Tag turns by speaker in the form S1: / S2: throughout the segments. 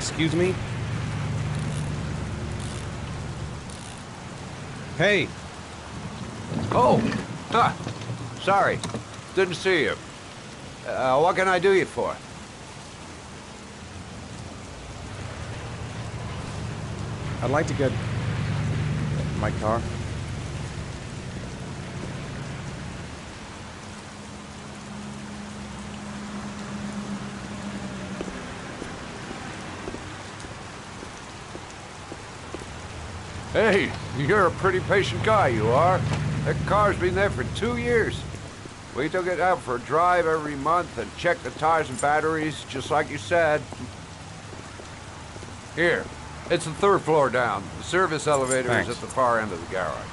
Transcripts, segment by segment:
S1: Excuse me? Hey!
S2: Oh! Huh. Sorry. Didn't see you. What can I do you for?
S1: I'd like to get... my car.
S2: Hey, you're a pretty patient guy, you are. That car's been there for 2 years. We took it out for a drive every month and checked the tires and batteries, just like you said. Here, it's the 3rd floor down. The service elevator
S1: Thanks.
S2: is at the far end of the garage.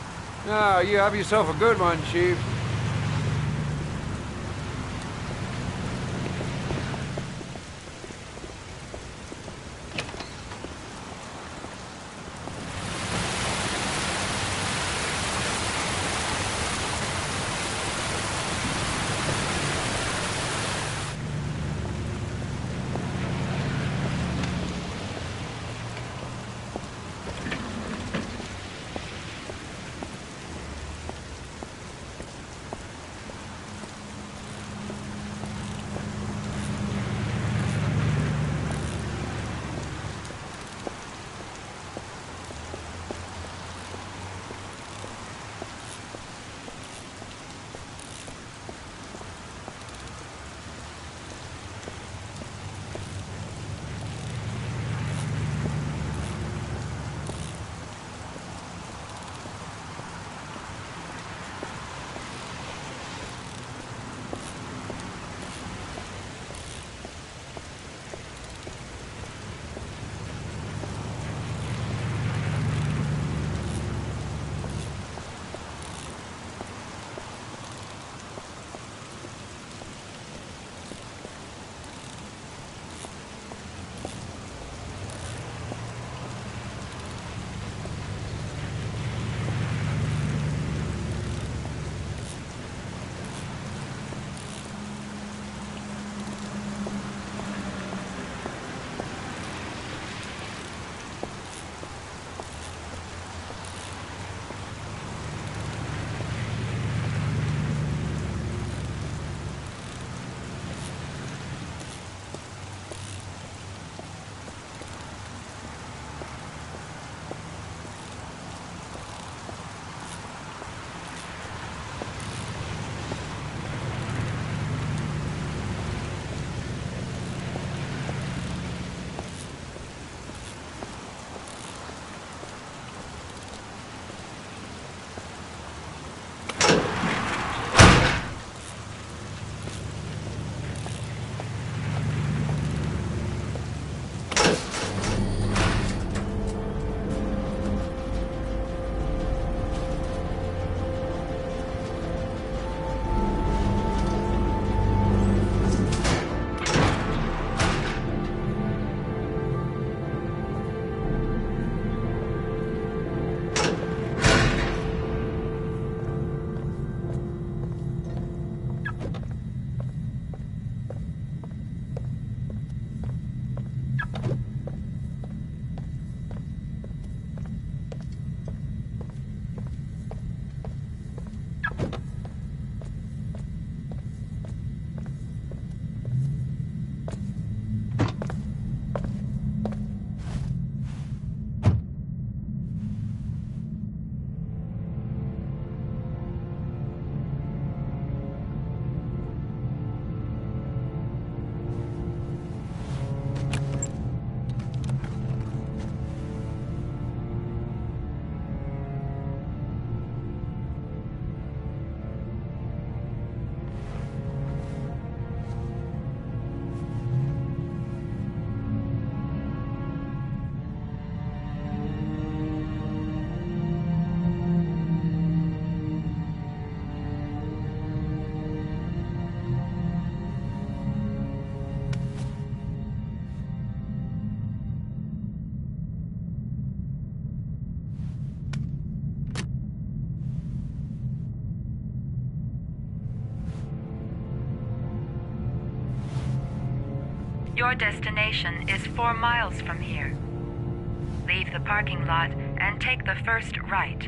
S2: Now, you have yourself a good one, Chief.
S3: Your destination is 4 miles from here. Leave the parking lot and take the first right.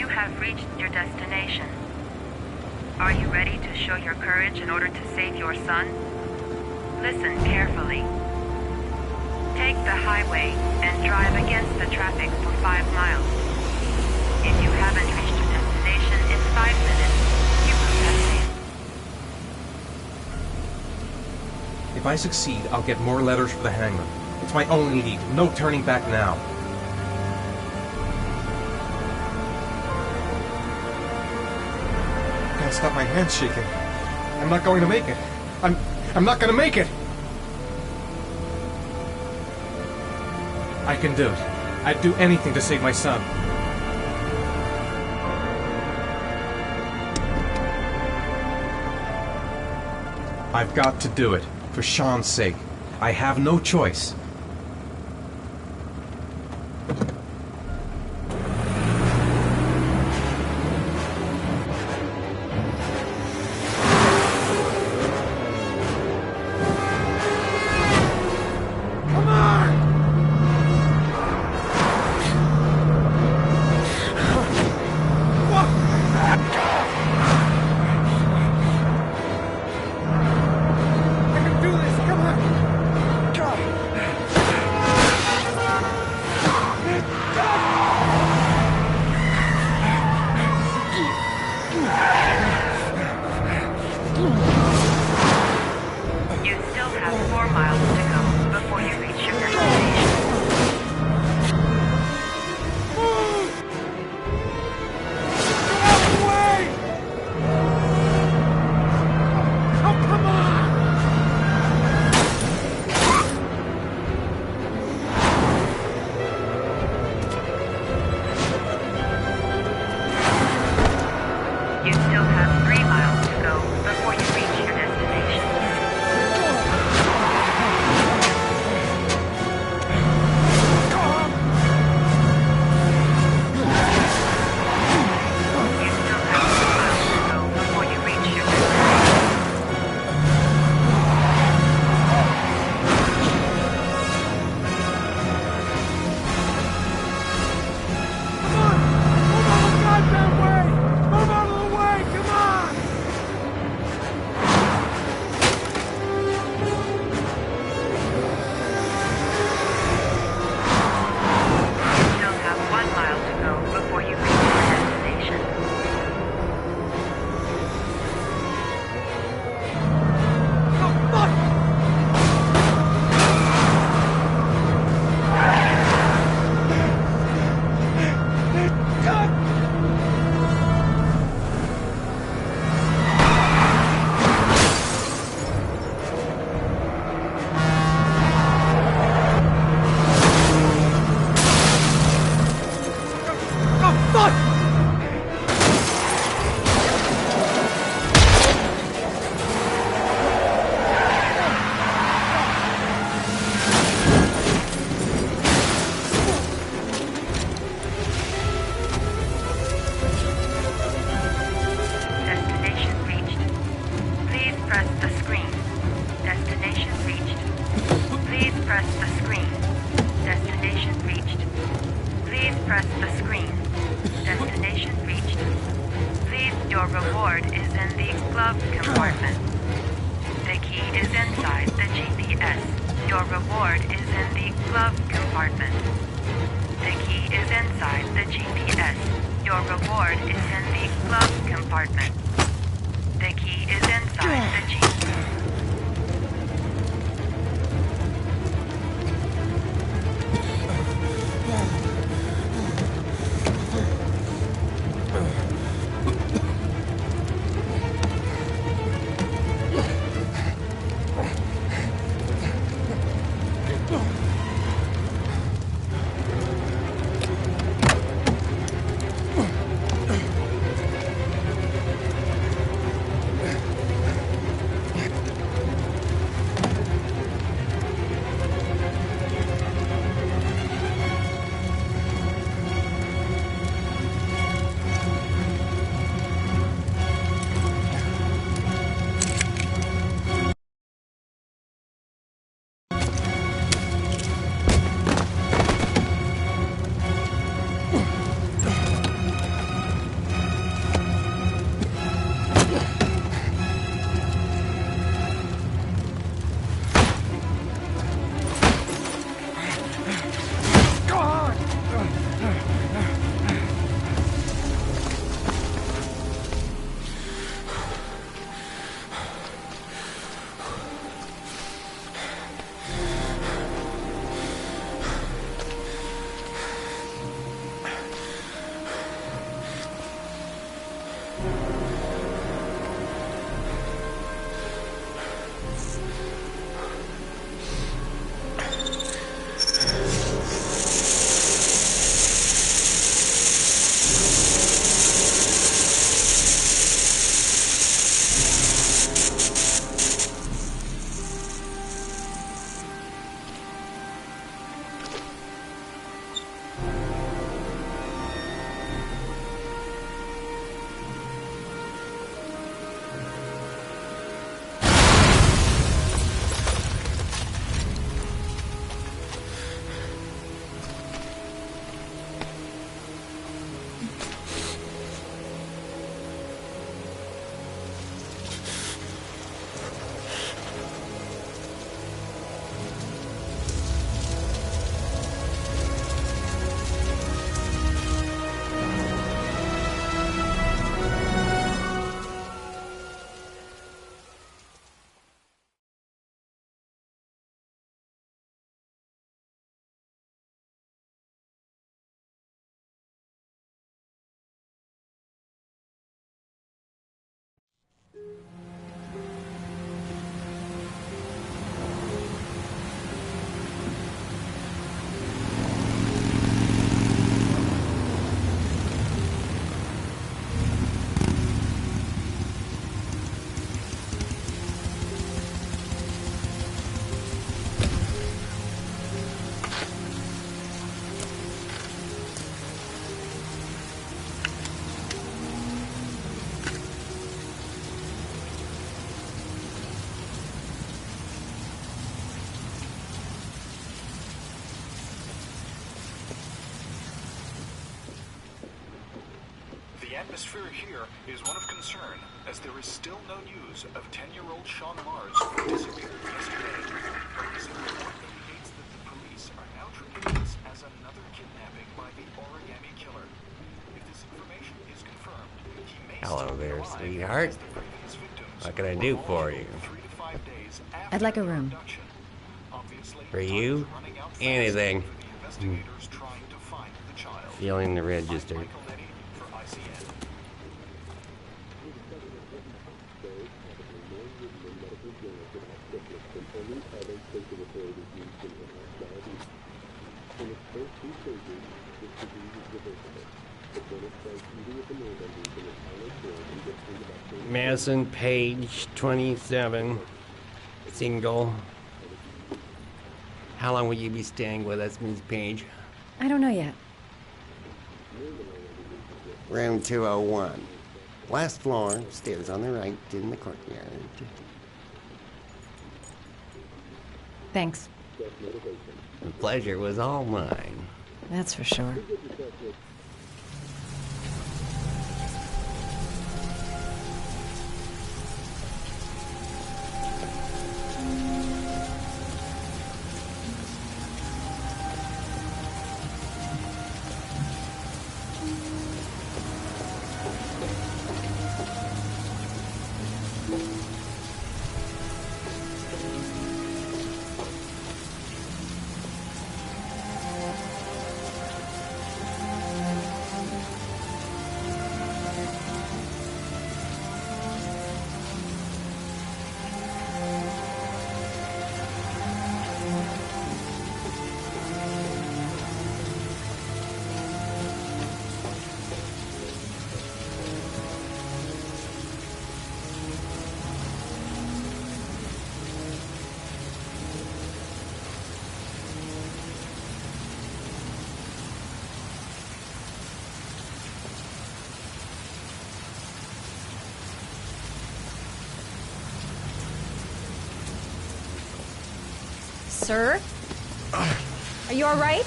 S3: Have reached your destination. Are you ready to show your courage in order to save your son? Listen carefully. Take the highway and drive against the traffic for 5 miles. If you haven't reached your destination in 5 minutes, you will have failed.
S4: If I succeed, I'll get more letters for the hangman. It's my only need. No turning back now. I can't stop my hands shaking. I'm not going to make it. I'm not going to make it. I can do it. I'd do anything to save my son. I've got to do it. For Sean's sake. I have no choice.
S3: Your reward is in the glove compartment. The key is inside the GPS. Your reward is in the glove compartment. The key is inside the GPS. Your reward is in the glove compartment. The key is inside the Jeep.
S5: The atmosphere here is one of concern, as there is still no news of 10-year-old Sean Mars, who disappeared yesterday. A recent report indicates that the police are now treating this as another kidnapping by the Origami Killer. If this information is confirmed, he may
S6: Hello
S5: still be
S6: there,
S5: alive,
S6: sweetheart.
S5: as the previous victims
S6: What can I
S5: were
S6: do
S5: all
S6: for
S5: killed
S6: you?
S5: 3 to 5 days
S7: I'd like a
S5: after
S7: room.
S5: abduction. Obviously,
S6: For
S5: time
S6: you?
S5: is running out fast
S6: Anything.
S5: for the investigators trying to find the child.
S6: Feeling the register.
S5: Michael Nettie for ICN.
S6: Madison Page, 27, single. How long will you be staying with us, Ms. Page?
S7: I don't know yet.
S6: Room 201. Last floor, stairs on the right, in the courtyard.
S7: Thanks.
S6: The pleasure was all mine.
S7: That's for sure. Sir? Are you all right?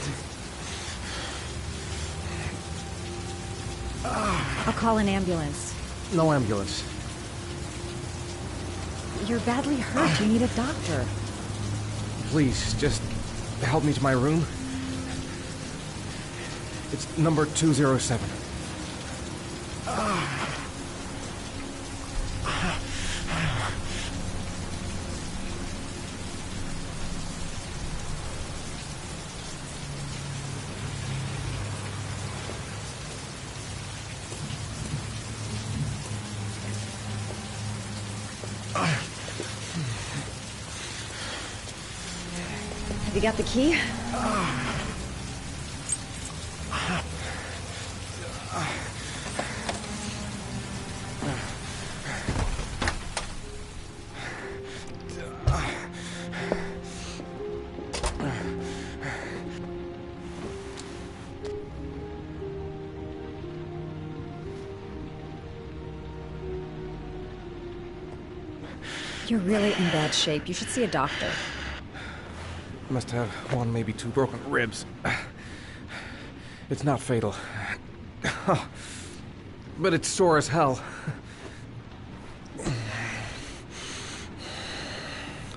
S7: I'll call an ambulance.
S1: No ambulance.
S7: You're badly hurt. You need a doctor.
S1: Please, just help me to my room. It's number 207.
S7: Have you got the key? You're really in bad shape. You should see a doctor.
S1: Must have one, maybe two broken ribs. It's not fatal. But it's sore as hell.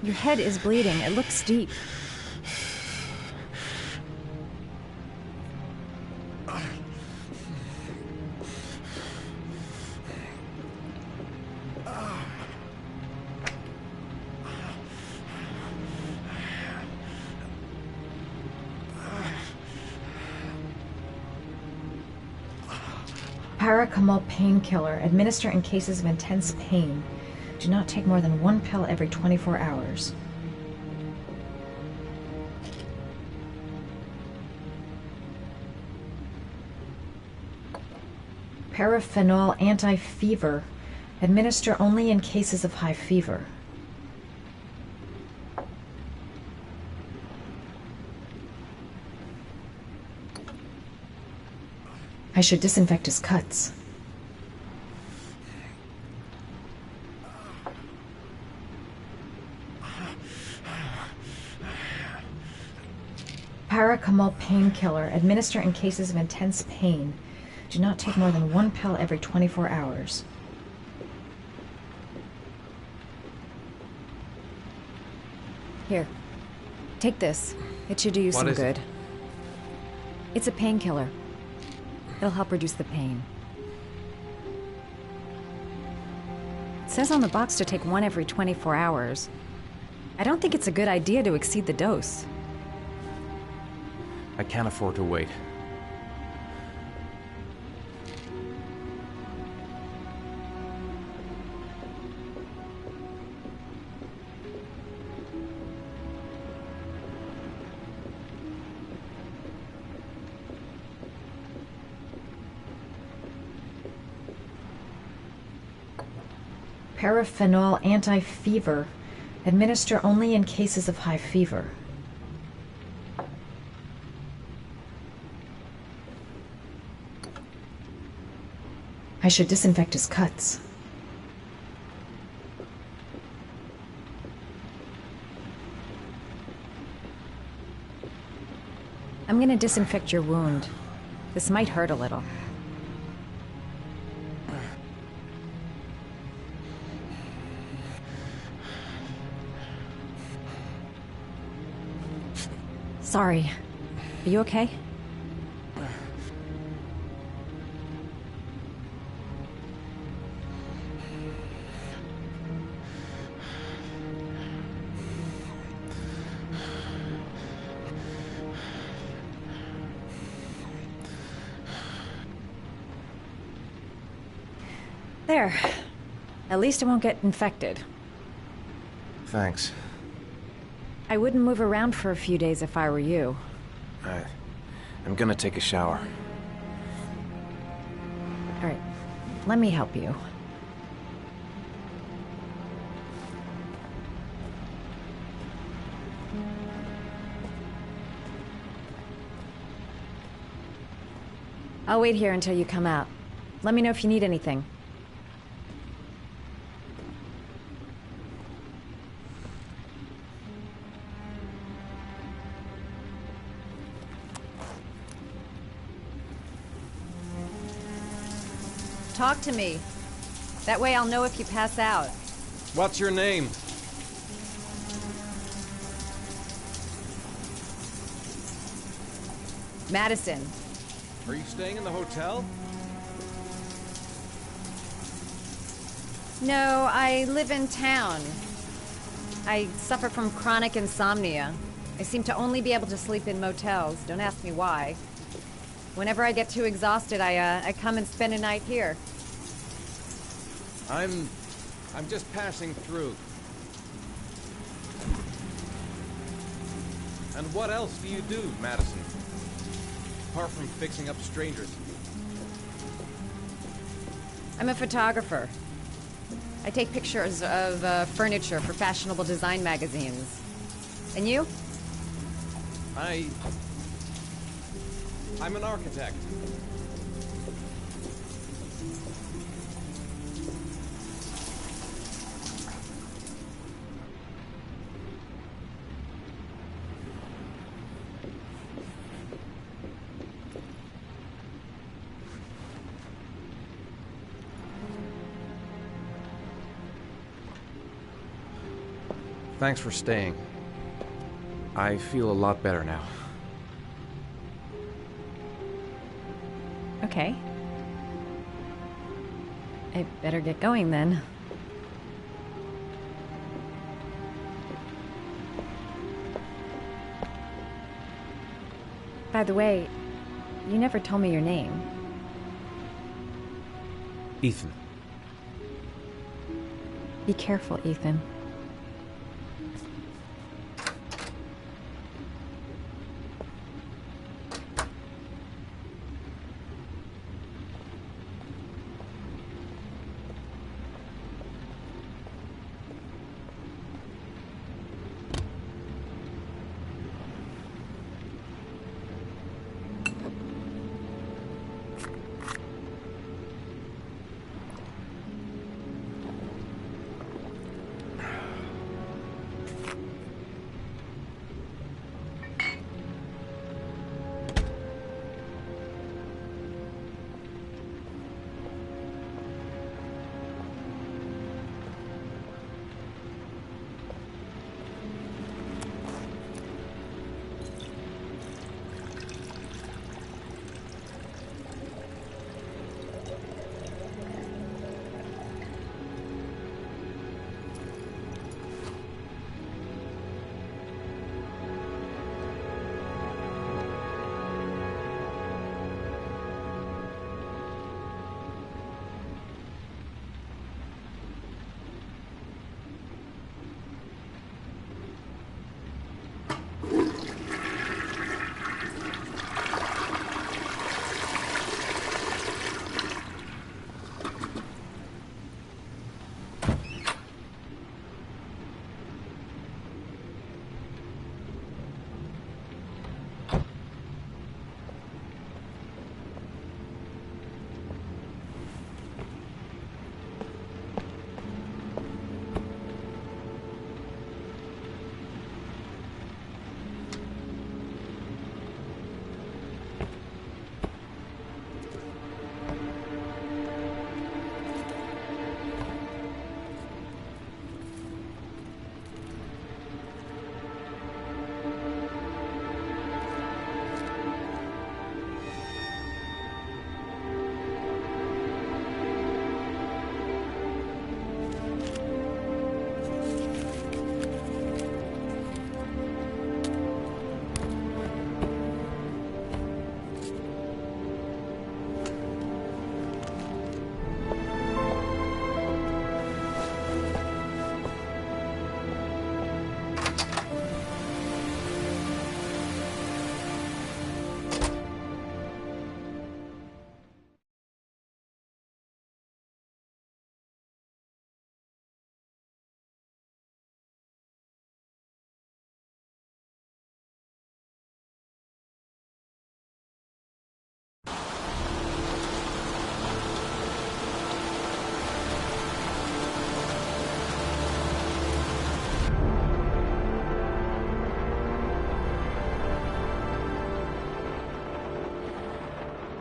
S7: Your head is bleeding. It looks deep. Paracetamol painkiller. Administer in cases of intense pain. Do not take more than one pill every 24 hours. Paraphenol anti-fever. Administer only in cases of high fever. I should disinfect his cuts. Paracetamol painkiller. Administer in cases of intense pain. Do not take more than one pill every 24 hours. Here. Take this. It should do you some good. It's a painkiller. It'll help reduce the pain. It says on the box to take one every 24 hours. I don't think it's a good idea to exceed the dose.
S1: I can't afford to wait.
S7: Paraphenol anti-fever. Administer only in cases of high fever. I should disinfect his cuts. I'm gonna disinfect your wound. This might hurt a little. Sorry. Are you okay? There. At least it won't get infected.
S1: Thanks.
S7: I wouldn't move around for a few days if I were you.
S1: I'm gonna take a shower.
S7: All right. Let me help you. I'll wait here until you come out. Let me know if you need anything. talk to me. That way I'll know if you pass out.
S4: What's your name?
S7: Madison.
S4: Are you staying in the hotel?
S7: No, I live in town. I suffer from chronic insomnia. I seem to only be able to sleep in motels. Don't ask me why. Whenever I get too exhausted, I come and spend a night here.
S4: I'm just passing through. And what else do you do, Madison? Apart from fixing up strangers.
S7: I'm a photographer. I take pictures of furniture for fashionable design magazines. And you?
S4: I'm an architect.
S1: Thanks for staying. I feel a lot better now.
S7: Okay. I better get going then. By the way, you never told me your name.
S1: Ethan.
S7: Be careful, Ethan.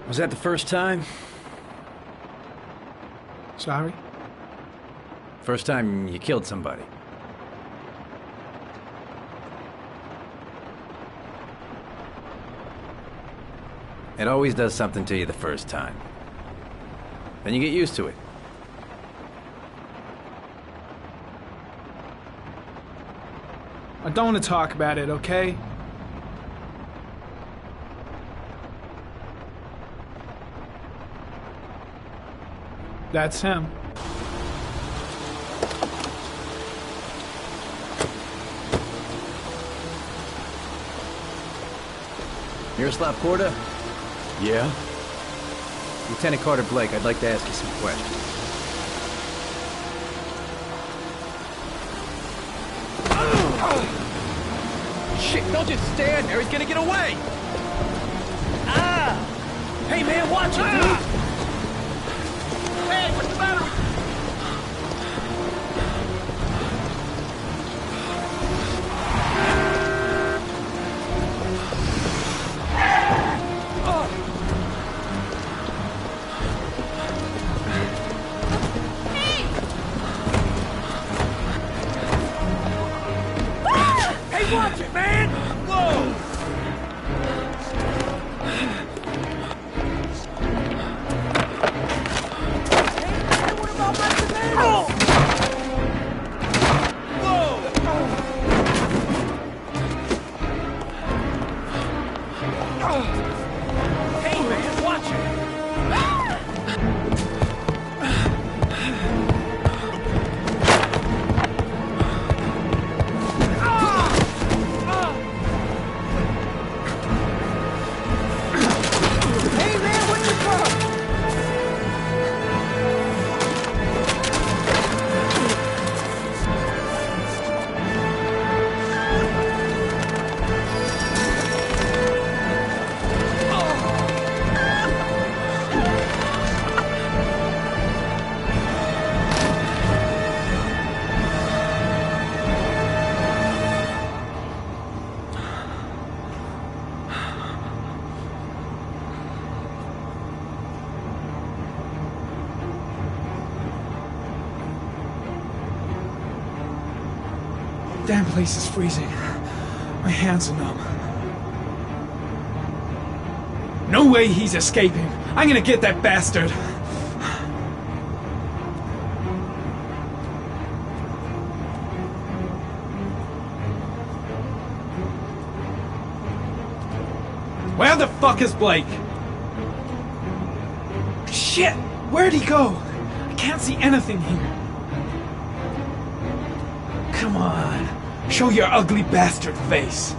S8: Was that the first time? Sorry?
S9: First time you killed somebody. It always does something to you the first time. Then you get used to it.
S8: I don't want to talk about it, okay? That's him.
S9: Miroslav Korda?
S10: Yeah?
S9: Lieutenant Carter Blake, I'd like to ask you some questions.
S10: Shit, don't just stand there, he's gonna get away! Ah! Hey man, watch it, dude! Hey, what's the matter? Watch it, man! Whoa! Hey, what about my tomatoes? Whoa! Hey, man, watch it!
S8: Damn place is freezing. My hands are numb. No way he's escaping. I'm gonna get that bastard. Where the fuck is Blake? Shit! Where'd he go? I can't see anything here. Come on. Show your ugly bastard face.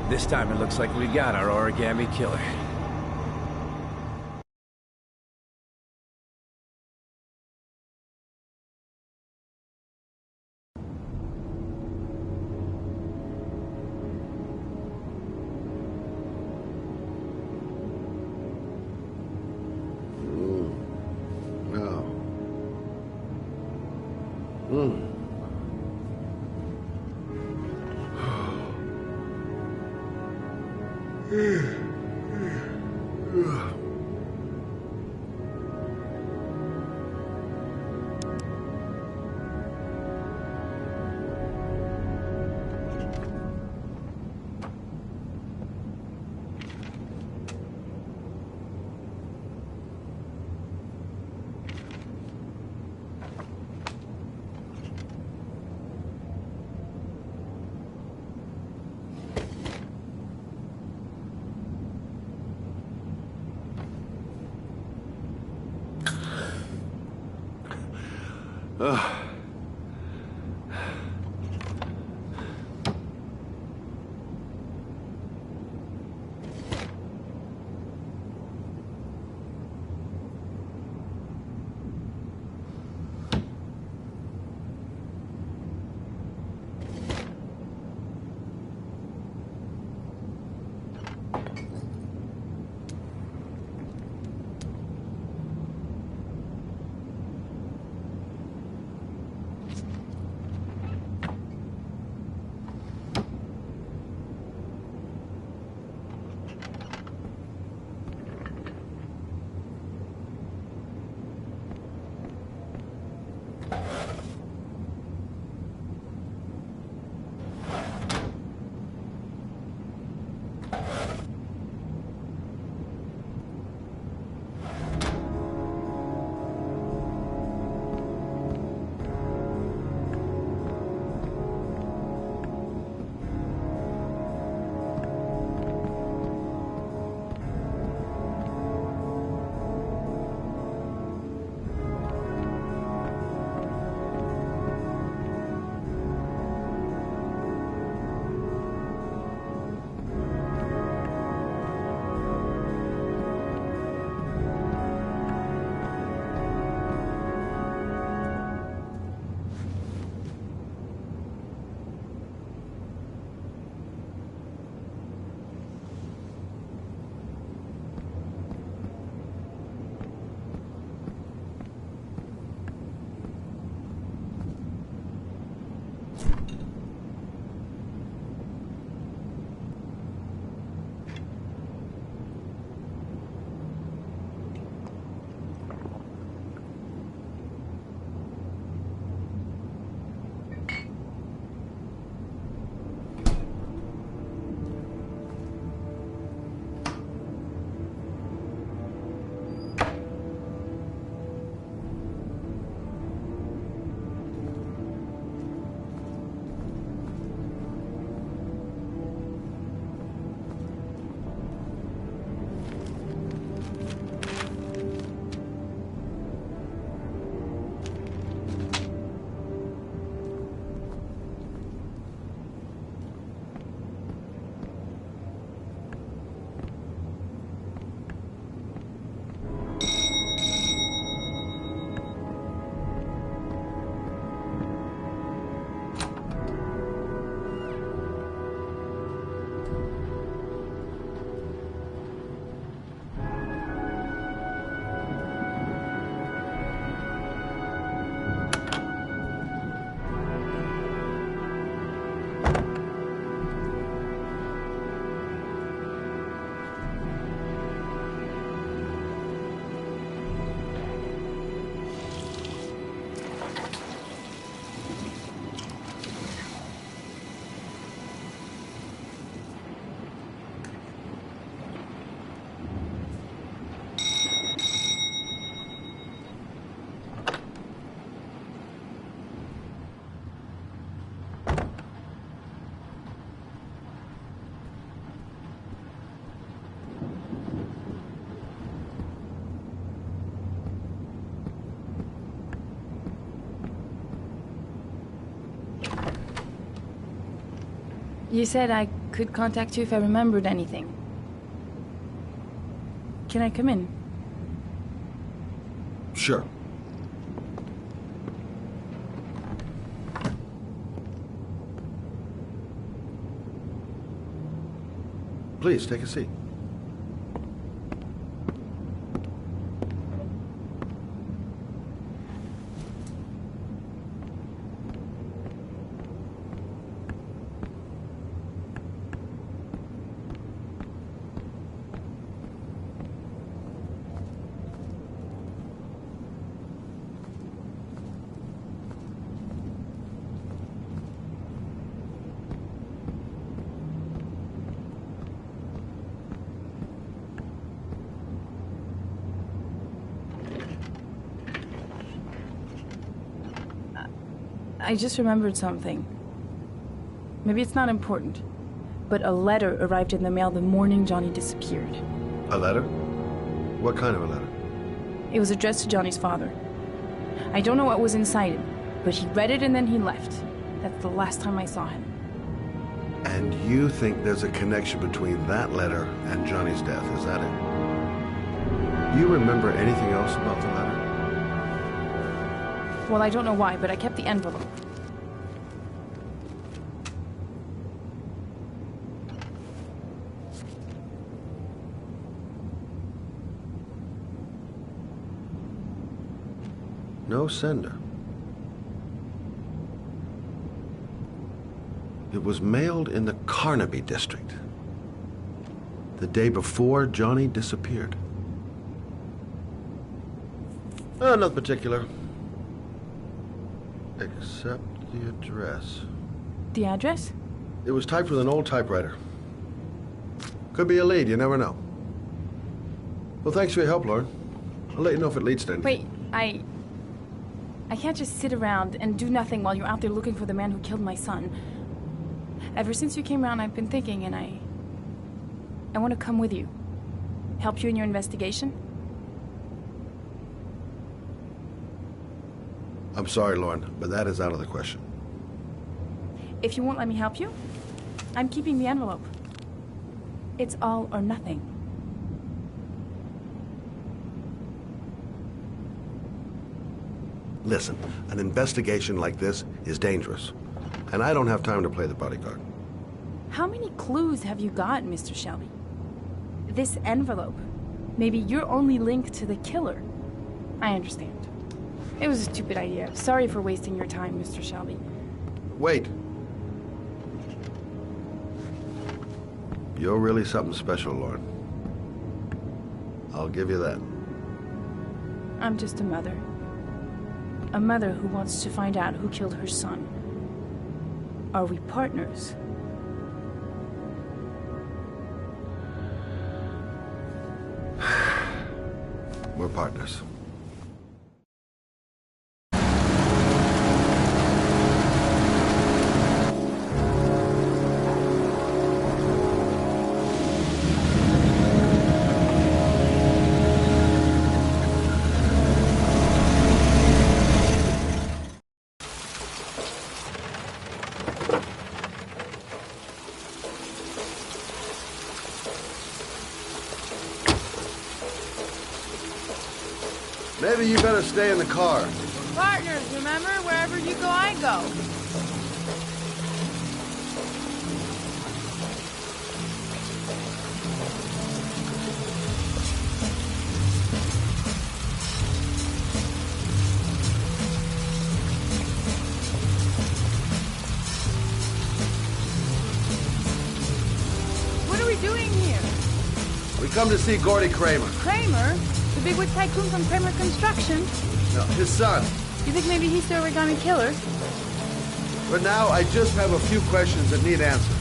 S9: This time it looks like we got our origami killer.
S11: You said I could contact you if I remembered anything. Can I come in?
S12: Sure. Please, take a seat.
S11: I just remembered something. Maybe it's not important, but a letter arrived in the mail the morning Johnny disappeared.
S12: A letter? What kind of a letter?
S11: It was addressed to Johnny's father. I don't know what was inside it, But he read it and then he left. That's the last time I saw him.
S12: And you think there's a connection between that letter and Johnny's death, is that it? Do you remember anything else about the letter?
S11: Well, I don't know why, but I kept the envelope.
S12: No sender. It was mailed in the Carnaby district, the day before Johnny disappeared. Not particular. Except the address.
S11: The address?
S12: It was typed with an old typewriter. Could be a lead, you never know. Well, thanks for your help, Lauren. I'll let you know if it leads to anything.
S11: Wait, I can't just sit around and do nothing while you're out there looking for the man who killed my son. Ever since you came around, I've been thinking, and I want to come with you. Help you in your investigation.
S12: I'm sorry, Lauren, but that is out of the question.
S11: If you won't let me help you, I'm keeping the envelope. It's all or nothing.
S12: Listen, an investigation like this is dangerous, and I don't have time to play the bodyguard.
S11: How many clues have you got, Mr. Shelby? This envelope. Maybe your only link to the killer. I understand. It was a stupid idea. Sorry for wasting your time, Mr. Shelby.
S12: Wait. You're really something special, Lauren. I'll give you that.
S11: I'm just a mother. A mother who wants to find out who killed her son. Are we partners?
S12: We're partners. Maybe you better stay in the car.
S11: Partners, remember? Wherever you go, I go. What are we doing here?
S12: We come to see Gordy Kramer.
S11: Kramer? The bigwig tycoon from Kramer Construction?
S12: No, his son.
S11: You think maybe he's the origami killer?
S12: For now, I just have a few questions that need answers.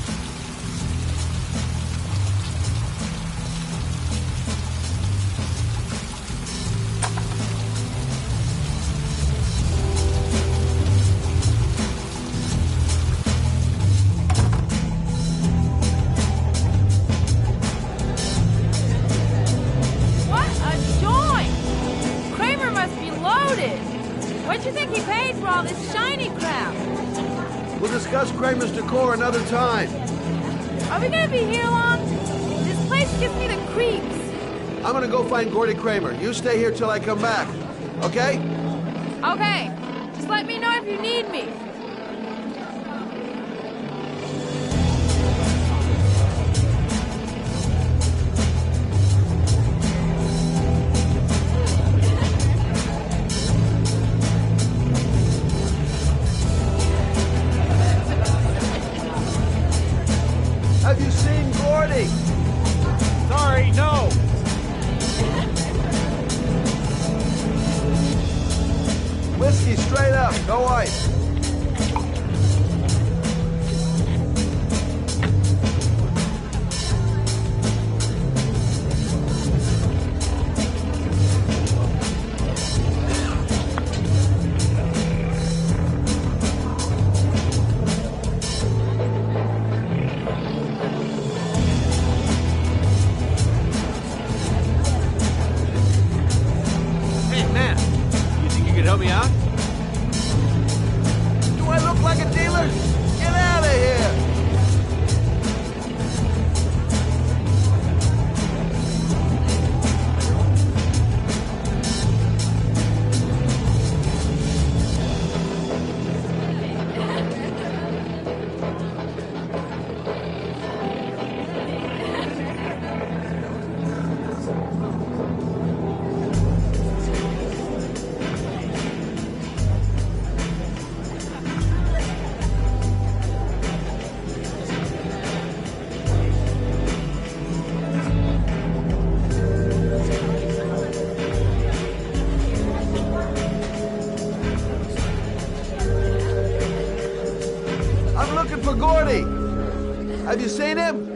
S12: Kramer's decor another time.
S11: Are we gonna be here long? This place gives me the creeps.
S12: I'm gonna go find Gordy Kramer. You stay here till I come back. Okay?
S11: Okay. Just let me know if you need me.
S12: Have you seen Gordy?
S10: Sorry, no.
S12: Whiskey straight up, no ice.
S13: I'm looking for Gordy. Have you seen him?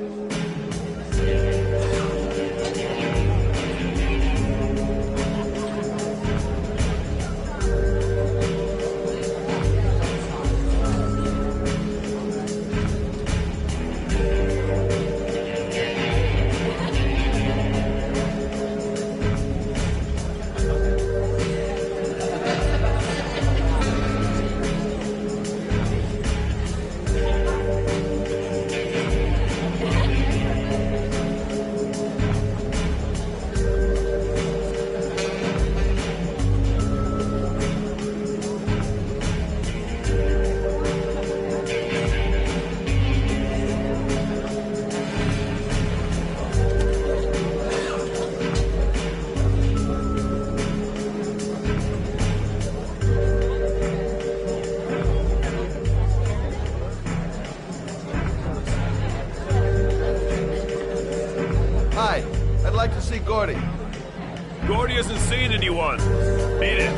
S13: Hi, I'd like to see Gordy.
S14: Gordy hasn't seen anyone. Beat it.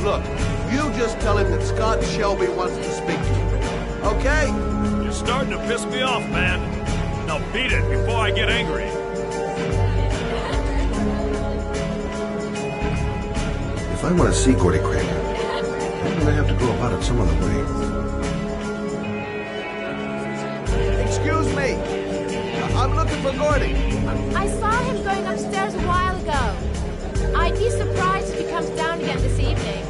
S13: Look, you just tell him that Scott Shelby wants to speak to you. Okay?
S14: You're starting to piss me off, man. Now beat it before I get angry.
S12: If I want to see Gordy Kramer, I'm going to have to go about it some other way.
S13: Excuse me. I'm looking for Gordy.
S15: I saw him going upstairs a while ago. I'd be surprised if he comes down again this evening.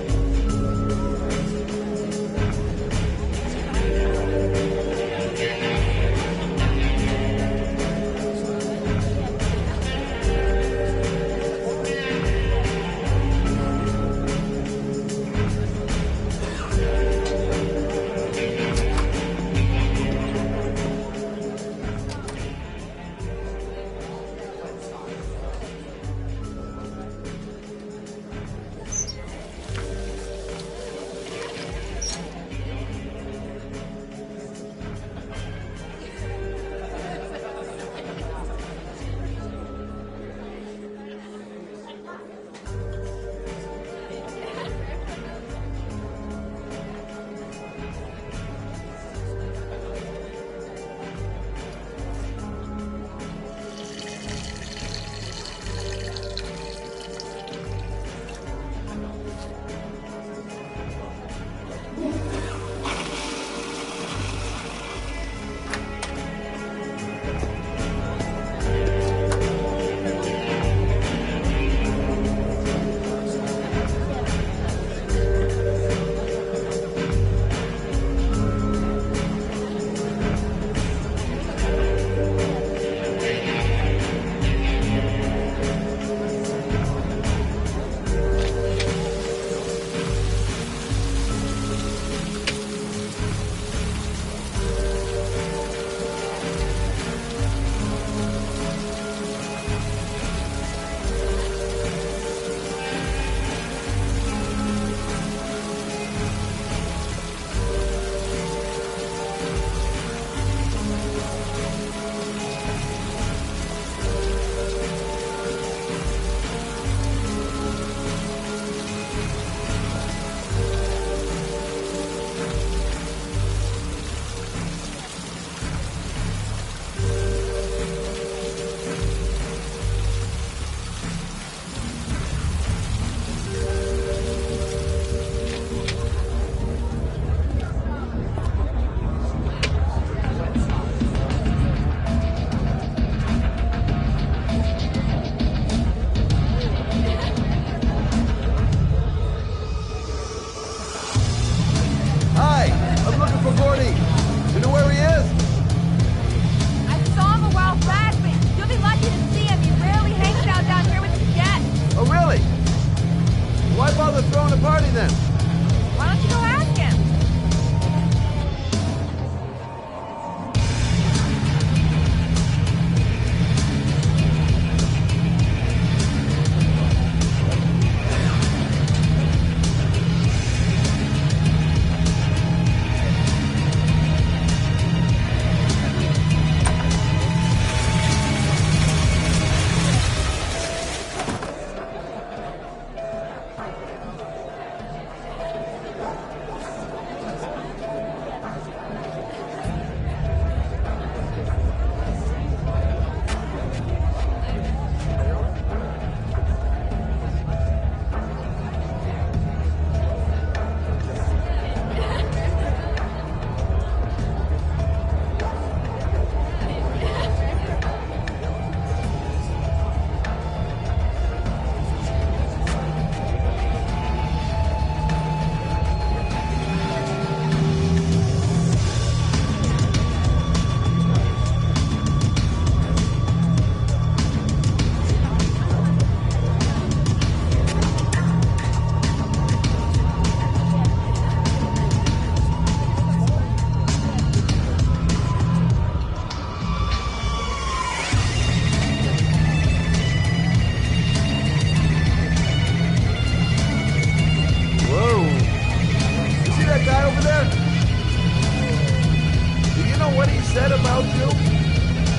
S13: there? Do you know what he said about you?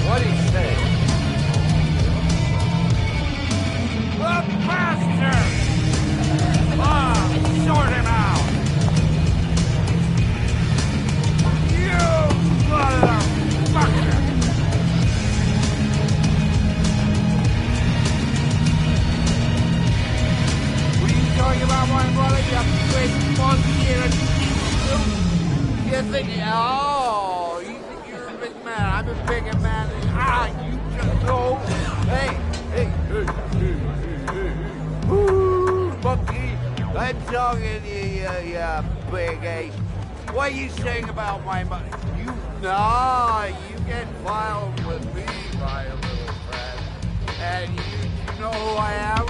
S2: What'd he say?
S13: The bastard! Sort him out! You motherfucker! What are you talking about, my brother? You big monkey in a... You think... Oh, you think you're a big man. I'm a bigger man than... you just go... Hey! Ooh, monkey! I'm talking to you, you big ape. What are you saying about my money? You get filed with me, my little friend. And you know who I am?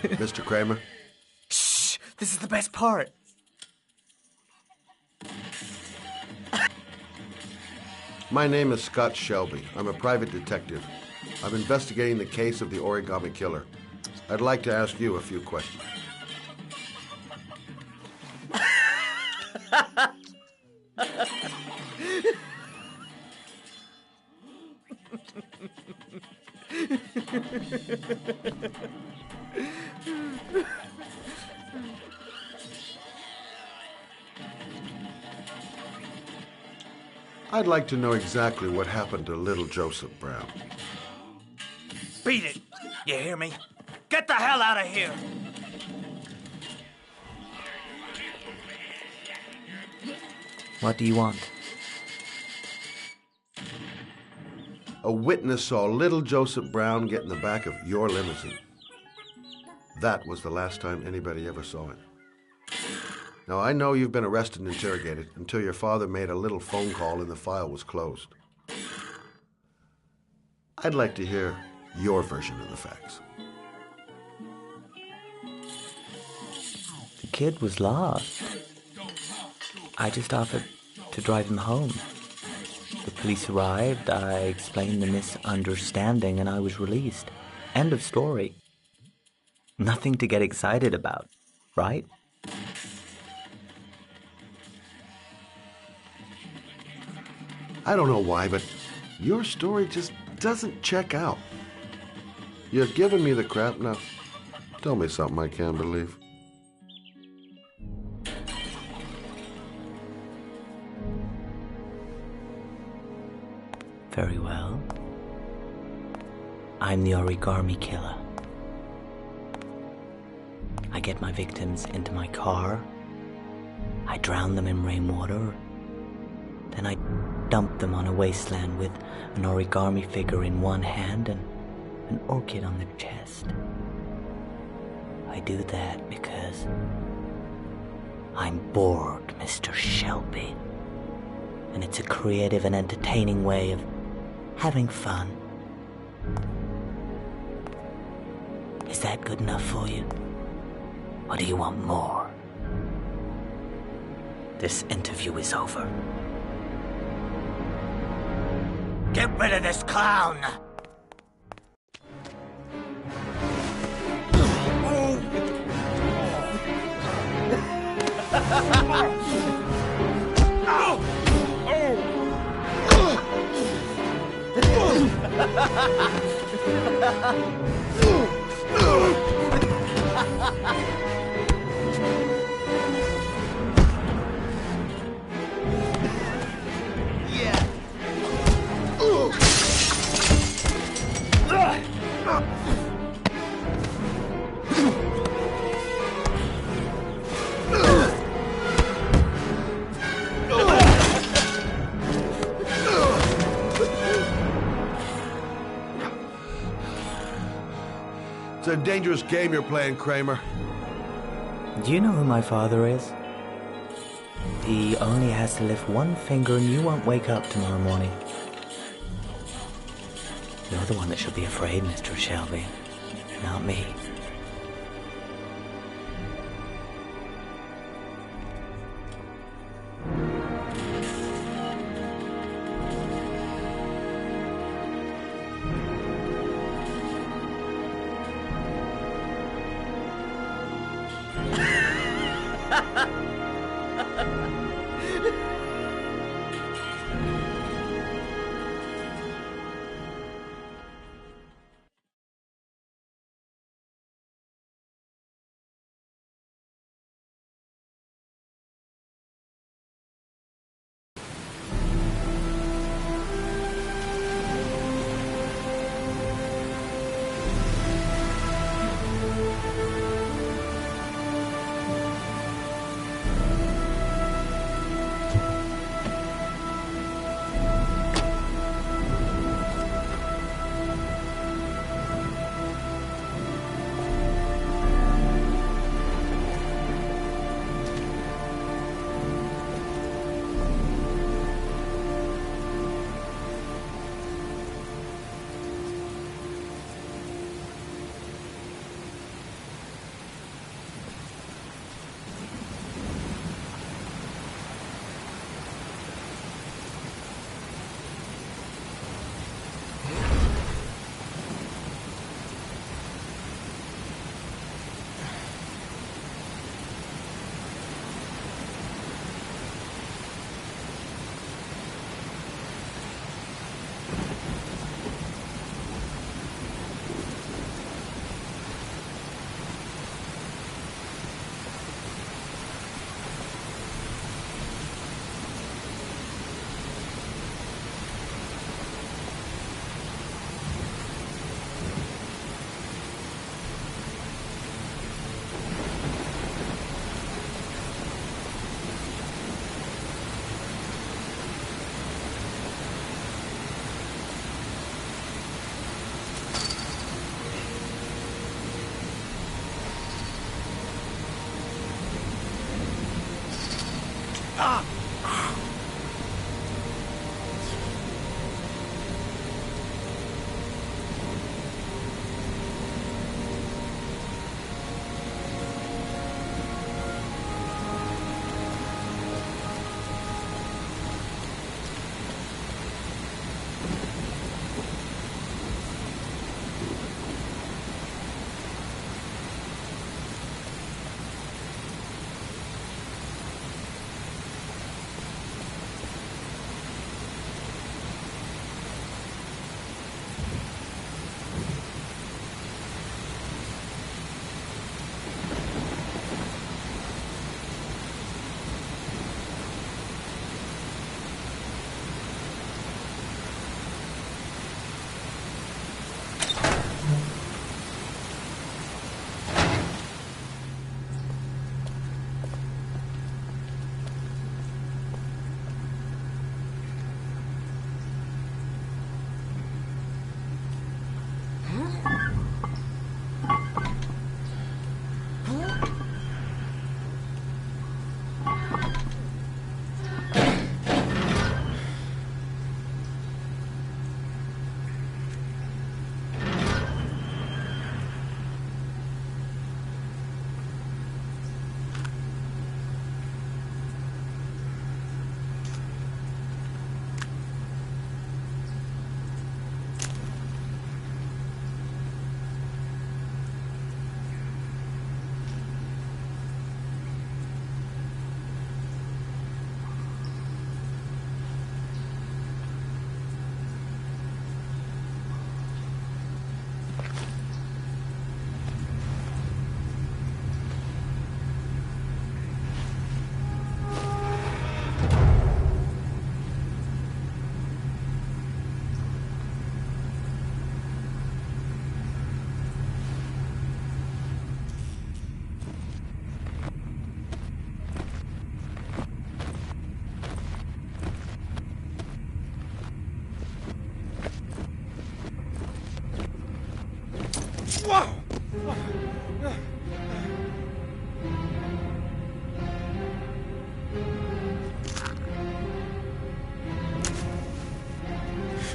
S12: Mr. Kramer?
S16: Shh! This is the best part.
S12: My name is Scott Shelby. I'm a private detective. I'm investigating the case of the Origami Killer. I'd like to ask you a few questions. I'd like to know exactly what happened to little Joseph Brown.
S16: Beat it! You hear me? Get the hell out of here!
S17: What do you want?
S12: A witness saw little Joseph Brown get in the back of your limousine. That was the last time anybody ever saw it. Now, I know you've been arrested and interrogated until your father made a little phone call and the file was closed. I'd like to hear your version of the facts.
S17: The kid was lost. I just offered to drive him home. The police arrived, I explained the misunderstanding, and I was released. End of story. Nothing to get excited about, right?
S12: I don't know why, but your story just doesn't check out. You're giving me the crap now. Tell me something I can't believe.
S17: Very well. I'm the Origami Killer. I get my victims into my car. I drown them in rainwater. Then I dump them on a wasteland with an origami figure in one hand and an orchid on their chest. I do that because I'm bored, Mr. Shelby. And it's a creative and entertaining way of having fun. Is that good enough for you? Or do you want more? This interview is over. Get rid of this clown!
S12: It's a dangerous game you're playing, Kramer.
S17: Do you know who my father is? he only has to lift one finger and you won't wake up tomorrow morning. You're the one that should be afraid, Mr. Shelby, not me.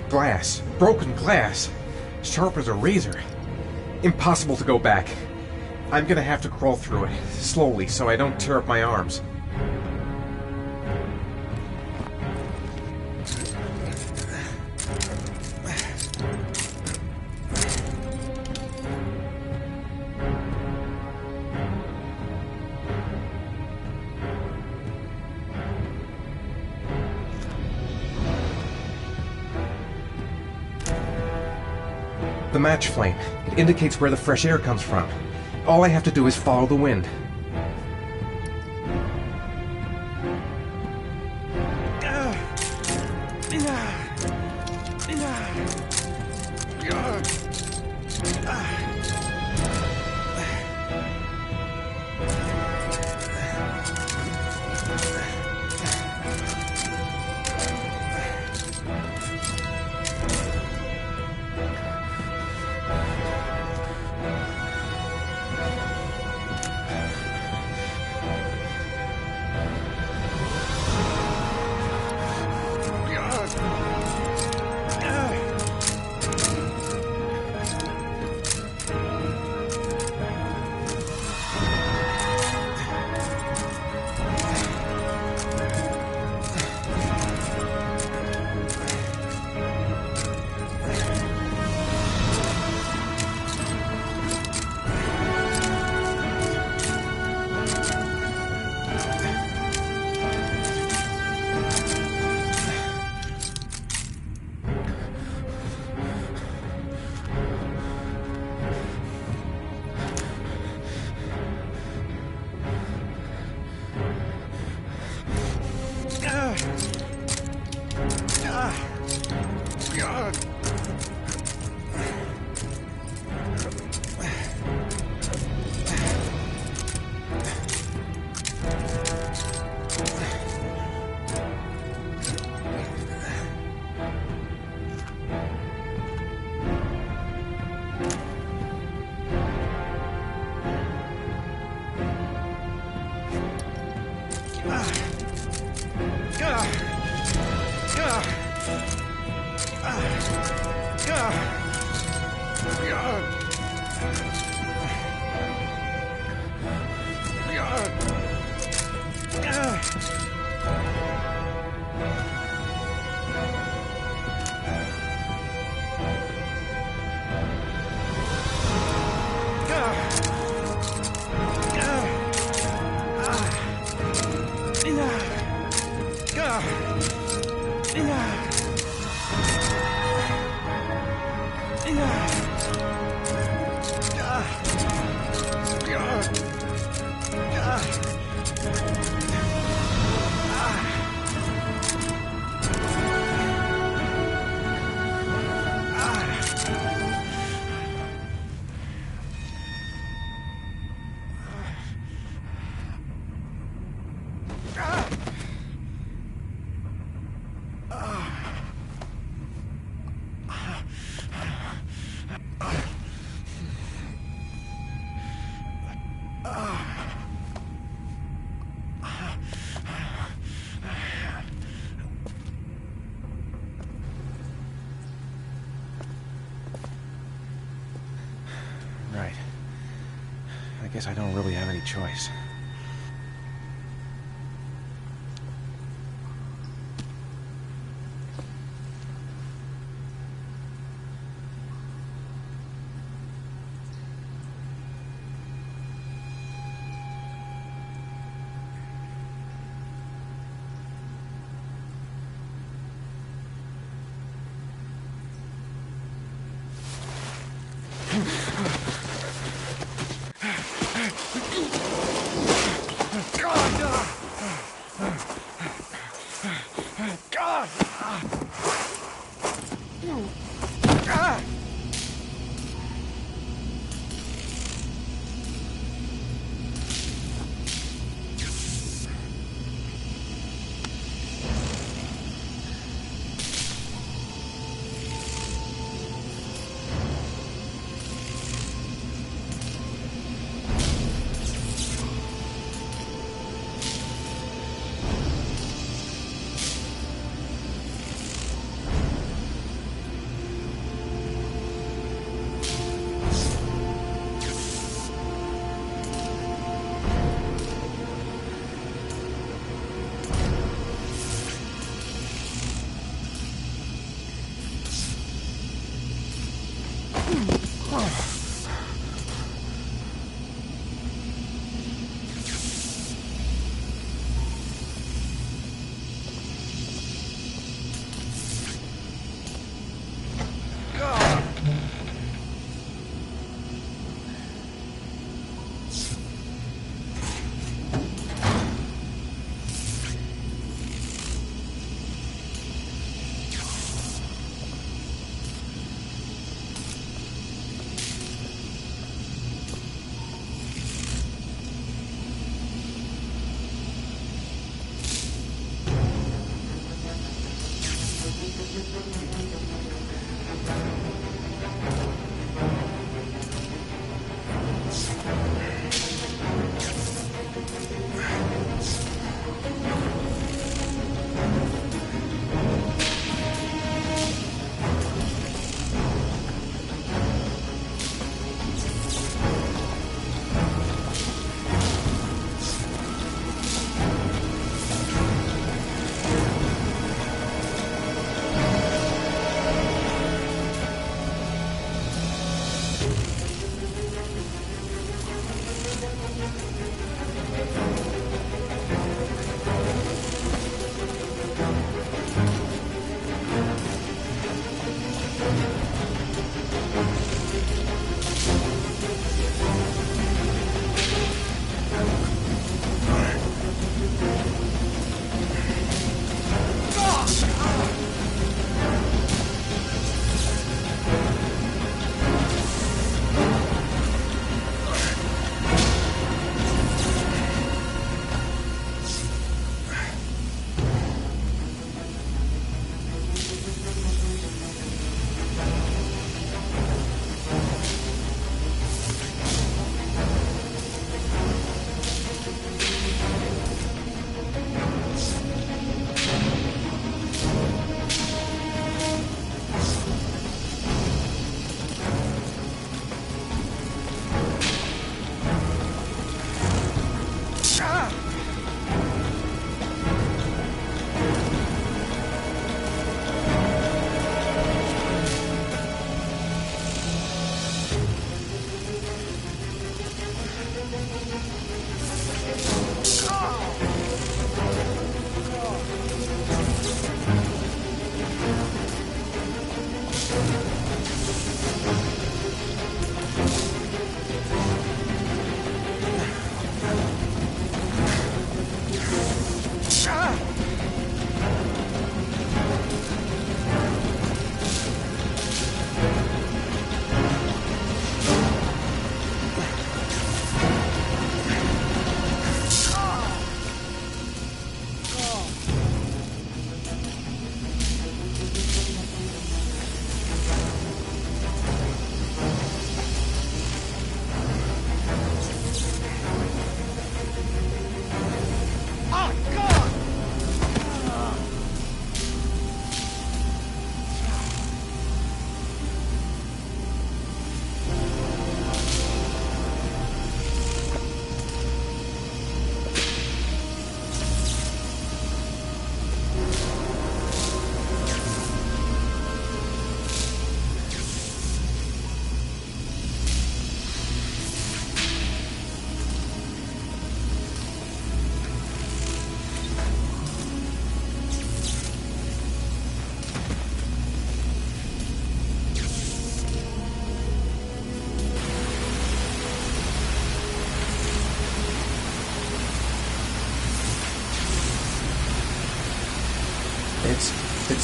S1: Glass. Broken glass. Sharp as a razor. Impossible to go back. I'm gonna have to crawl through it, slowly, so I don't tear up my arms. The match flame. It indicates where the fresh air comes from. All I have to do is follow the wind. Right. I guess I don't really have any choice.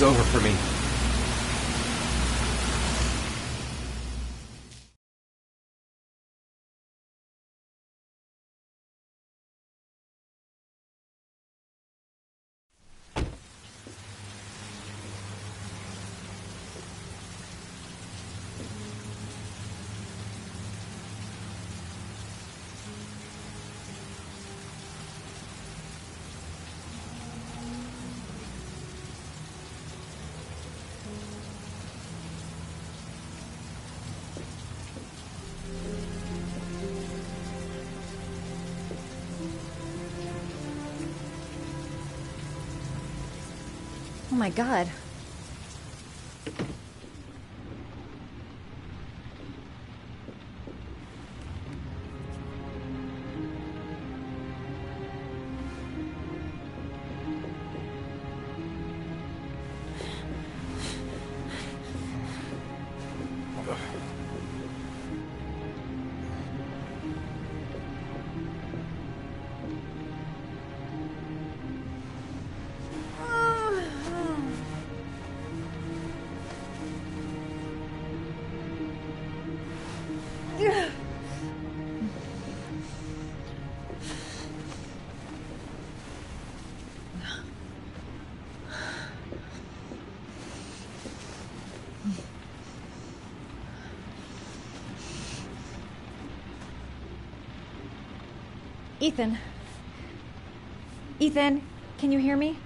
S1: It's over for me.
S7: Oh my god. Ethan. Ethan, can you hear me?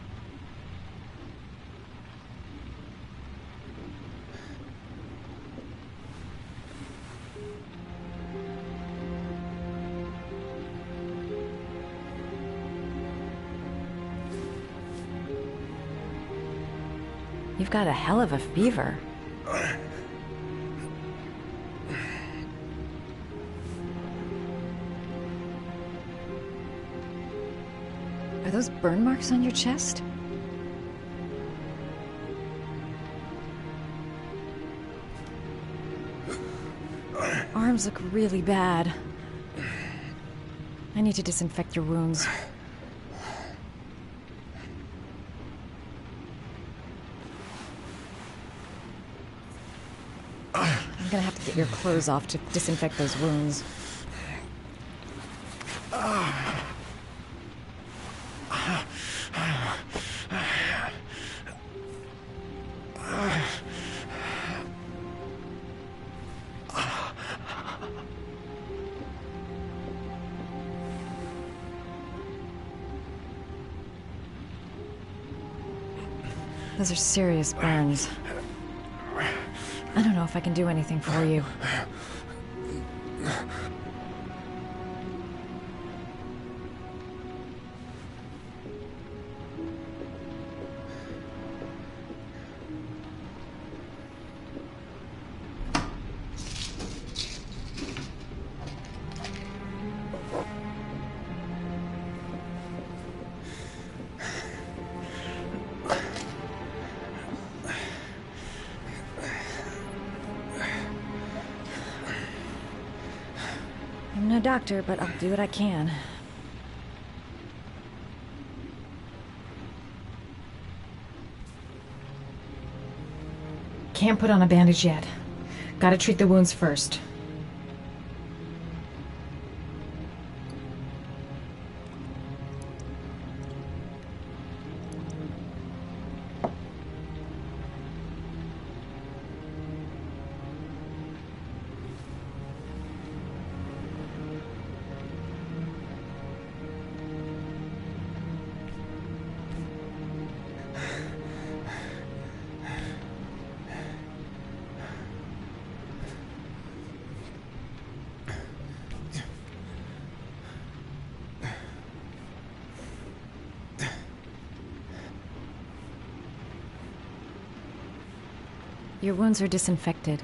S7: You've got a hell of a fever. Are those burn marks on your chest? Arms look really bad. I need to disinfect your wounds. I'm gonna have to get your clothes off to disinfect those wounds. Those are serious burns. I don't know if I can do anything for you. I'm no doctor, but I'll do what I can.
S18: Can't put on a bandage yet. Gotta treat the wounds first.
S7: Your wounds are disinfected.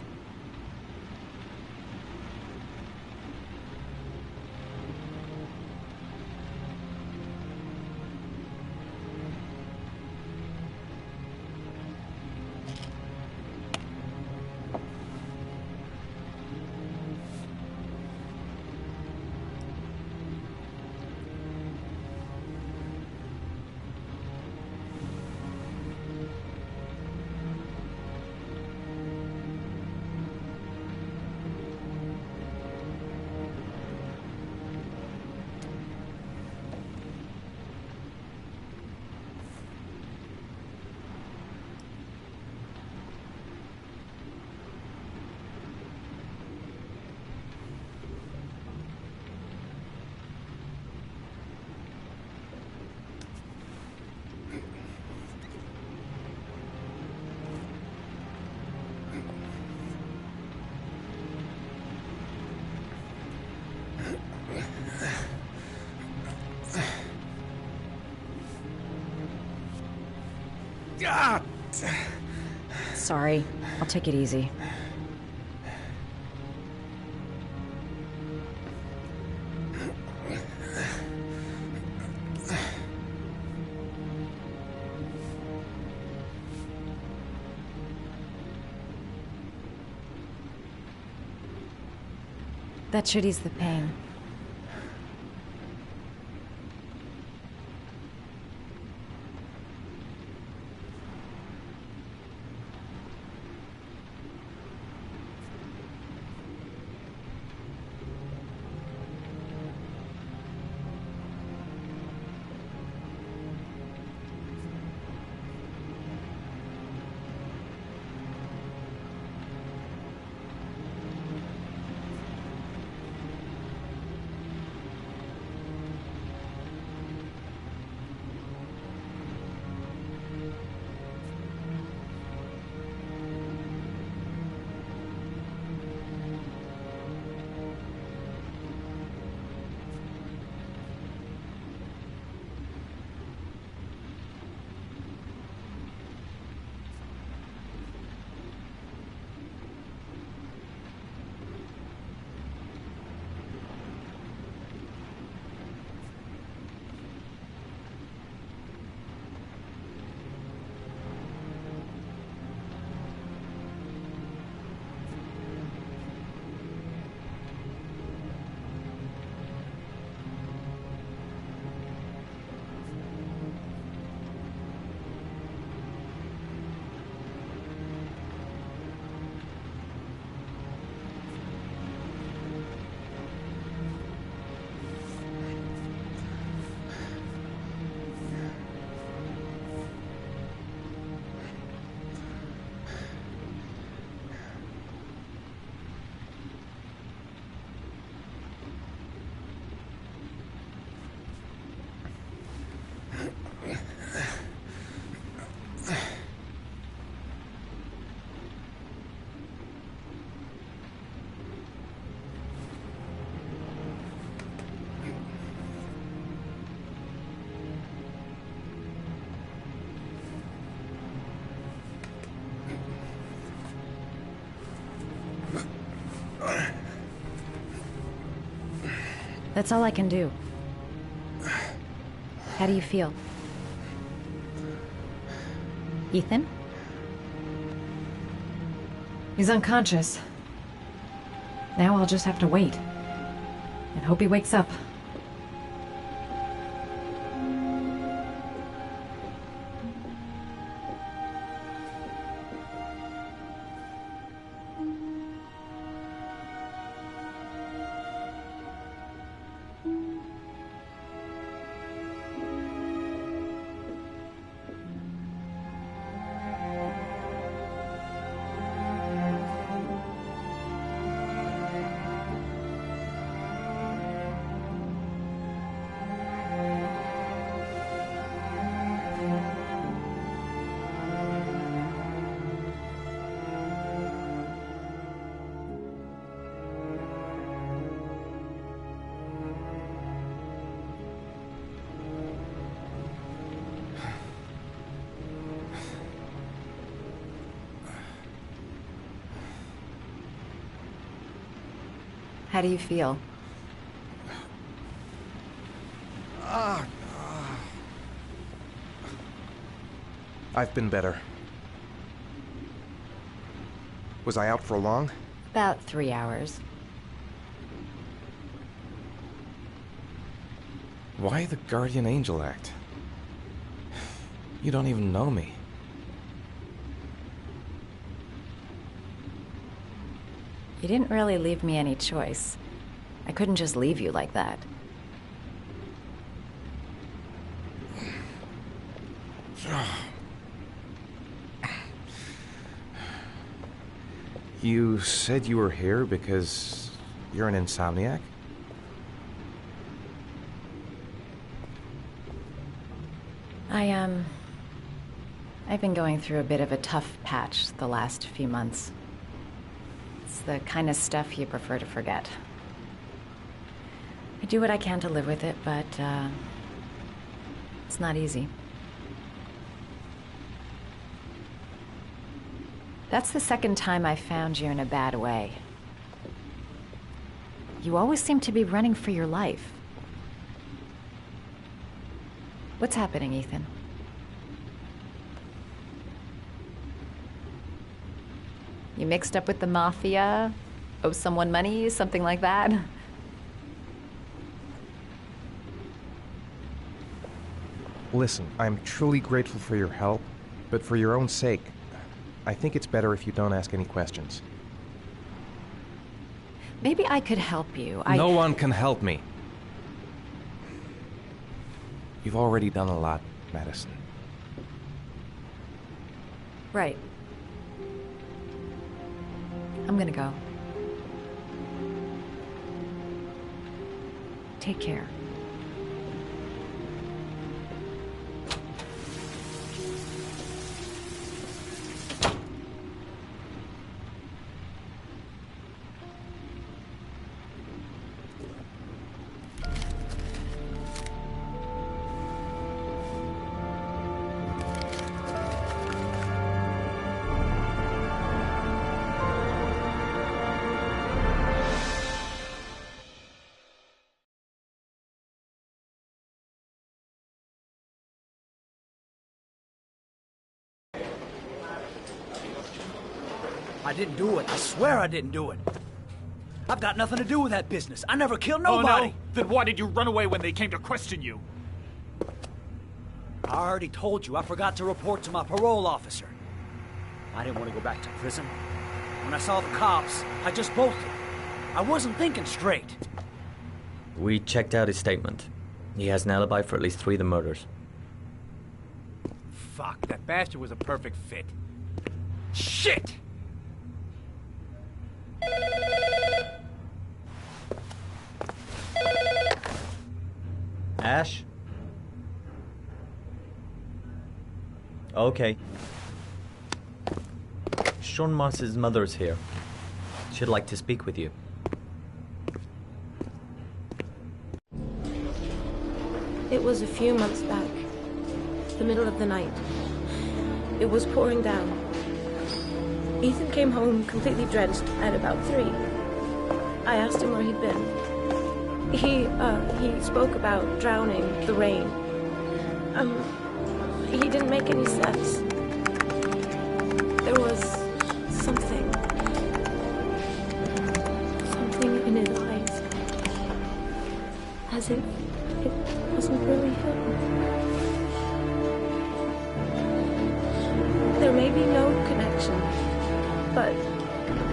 S7: Sorry. I'll take it easy. That should ease the pain. That's all I can do. How do you feel? Ethan?
S18: He's unconscious. Now I'll just have to wait. And hope he wakes up.
S7: How do you feel?
S1: I've been better. Was I out for long?
S7: About 3 hours.
S1: Why the guardian angel act? You don't even know me.
S7: You didn't really leave me any choice. I couldn't just leave you like that.
S1: You said you were here because you're an insomniac?
S7: I've been going through a bit of a tough patch the last few months. It's the kind of stuff you prefer to forget. I do what I can to live with it, but it's not easy. That's the second time I found you in a bad way. You always seem to be running for your life. What's happening, Ethan? You mixed up with the mafia? Owe someone money? Something like that?
S1: Listen, I'm truly grateful for your help, but for your own sake, I think it's better if you don't ask any questions.
S7: Maybe I could help you.
S1: No one can help me. You've already done a lot, Madison.
S7: Right. I'm gonna go. Take care.
S16: I didn't do it. I swear I didn't do it. I've got nothing to do with that business. I never killed nobody.
S8: Oh, no? Then why did you run away when they came to question you?
S16: I already told you I forgot to report to my parole officer. I didn't want to go back to prison. When I saw the cops, I just bolted. I wasn't thinking straight.
S17: We checked out his statement. He has an alibi for at least 3 of the murders.
S8: Fuck, that bastard was a perfect fit. Shit!
S17: Ash? Okay. Sean Mars's mother's here. She'd like to speak with you.
S19: It was a few months back. The middle of the night. It was pouring down. Ethan came home completely drenched at about 3. I asked him where he'd been. He spoke about drowning, the rain. He didn't make any sense. There was something in his eyes. As if it wasn't really him. There may be no connection, but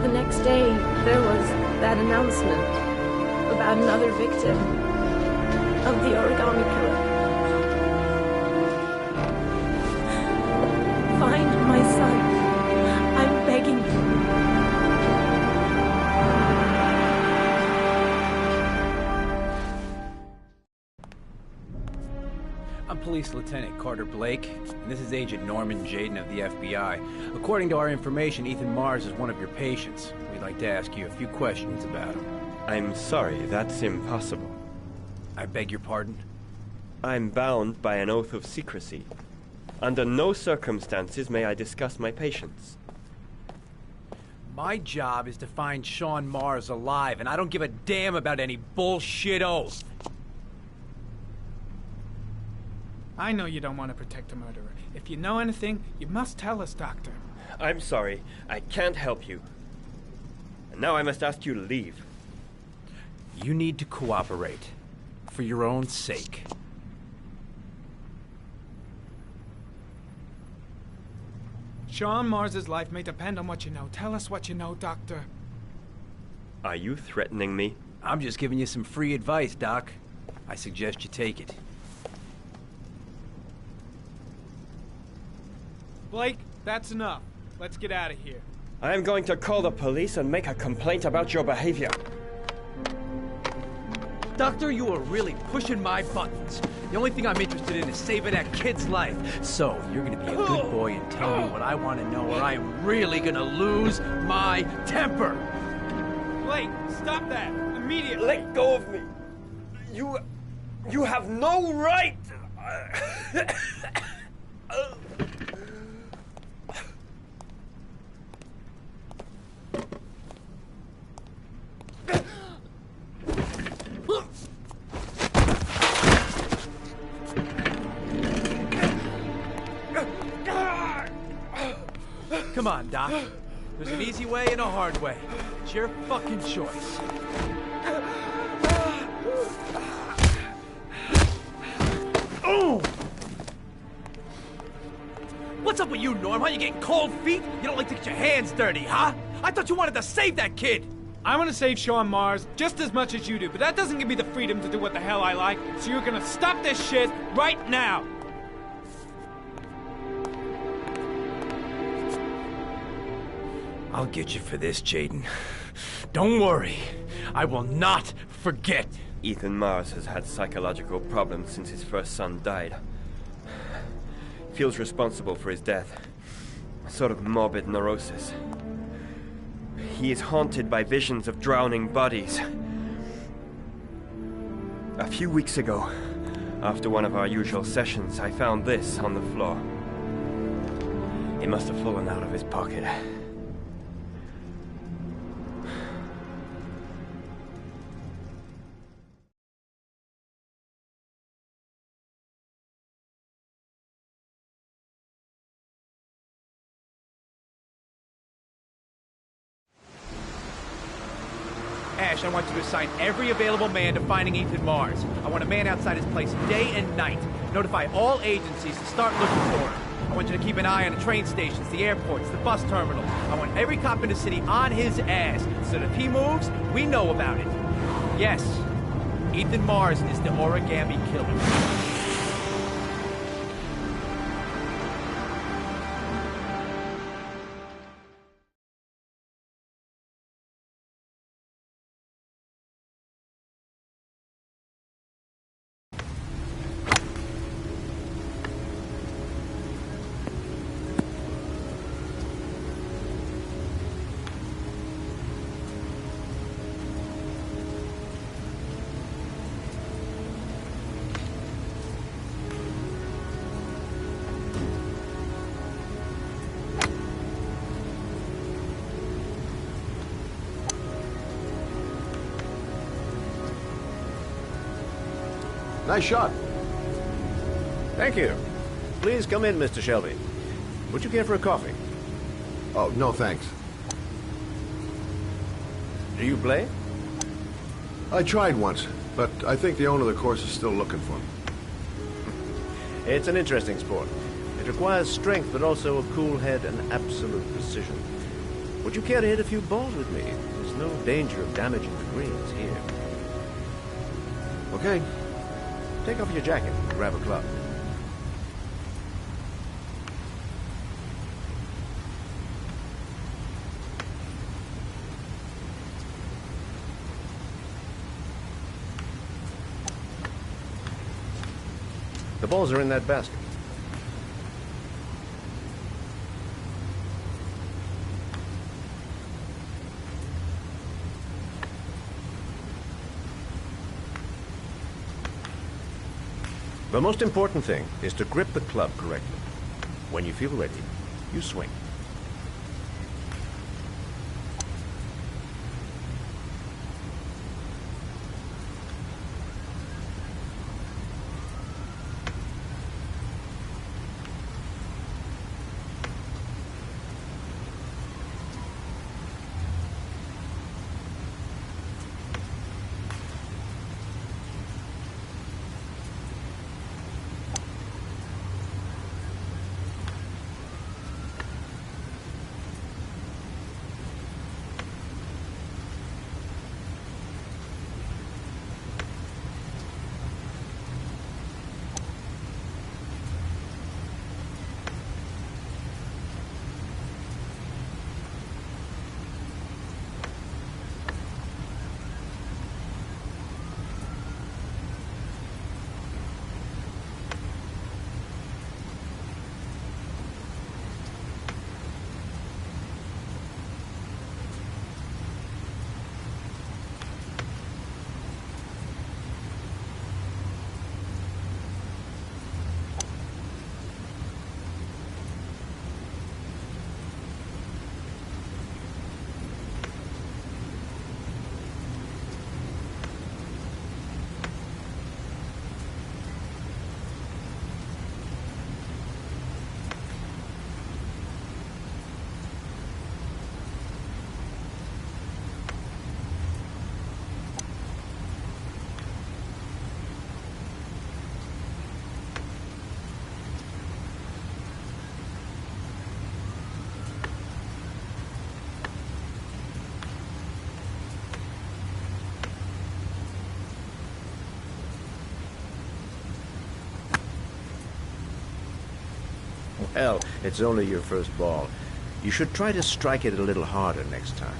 S19: the next day there was that announcement about another victim of the origami killer. Find my son. I'm begging you.
S9: I'm Police Lieutenant Carter Blake, and this is Agent Norman Jayden of the FBI. According to our information, Ethan Mars is one of your patients. We'd like to ask you a few questions about him.
S20: I'm sorry, that's impossible.
S9: I beg your pardon?
S20: I'm bound by an oath of secrecy. Under no circumstances may I discuss my patients.
S9: My job is to find Sean Mars alive, and I don't give a damn about any bullshit oath.
S8: I know you don't want to protect a murderer. If you know anything, you must tell us, Doctor.
S20: I'm sorry, I can't help you. And now I must ask you to leave.
S9: You need to cooperate. For your own sake.
S8: Sean Mars's life may depend on what you know. Tell us what you know, Doctor.
S20: Are you threatening me?
S9: I'm just giving you some free advice, Doc. I suggest you take it.
S8: Blake, that's enough. Let's get out of here.
S20: I am going to call the police and make a complaint about your behavior.
S9: Doctor, you are really pushing my buttons. The only thing I'm interested in is saving that kid's life. So, you're gonna be a good boy and tell me what I want to know, or I am really gonna lose my temper.
S8: Blake, stop that! Immediately!
S20: Let go of me! You have no right!
S9: Come on, Doc. There's an easy way and a hard way. It's your fucking choice. Oh! What's up with you, Norm? Huh? You getting cold feet? You don't like to get your hands dirty, huh? I thought you wanted to save that kid!
S8: I want to save Sean Mars just as much as you do, but that doesn't give me the freedom to do what the hell I like, so you're gonna stop this shit right now!
S9: I'll get you for this, Jayden. Don't worry. I will not forget.
S20: Ethan Mars has had psychological problems since his first son died. Feels responsible for his death. A sort of morbid neurosis. He is haunted by visions of drowning bodies. A few weeks ago, after one of our usual sessions, I found this on the floor. It must have fallen out of his pocket.
S9: Ash, I want you to assign every available man to finding Ethan Mars. I want a man outside his place day and night. Notify all agencies to start looking for him. I want you to keep an eye on the train stations, the airports, the bus terminal. I want every cop in the city on his ass, so that if he moves, we know about it. Yes, Ethan Mars is the origami killer.
S12: Nice shot.
S21: Thank you. Please come in, Mr. Shelby. Would you care for a coffee?
S12: Oh, no thanks.
S21: Do you play?
S12: I tried once, but I think the owner of the course is still looking for me.
S21: It's an interesting sport. It requires strength, but also a cool head and absolute precision. Would you care to hit a few balls with me? There's no danger of damaging the greens here.
S12: Okay.
S21: Take off your jacket and grab a club. The balls are in that basket. The most important thing is to grip the club correctly. When you feel ready, you swing. Well, it's only your first ball. You should try to strike it a little harder next time.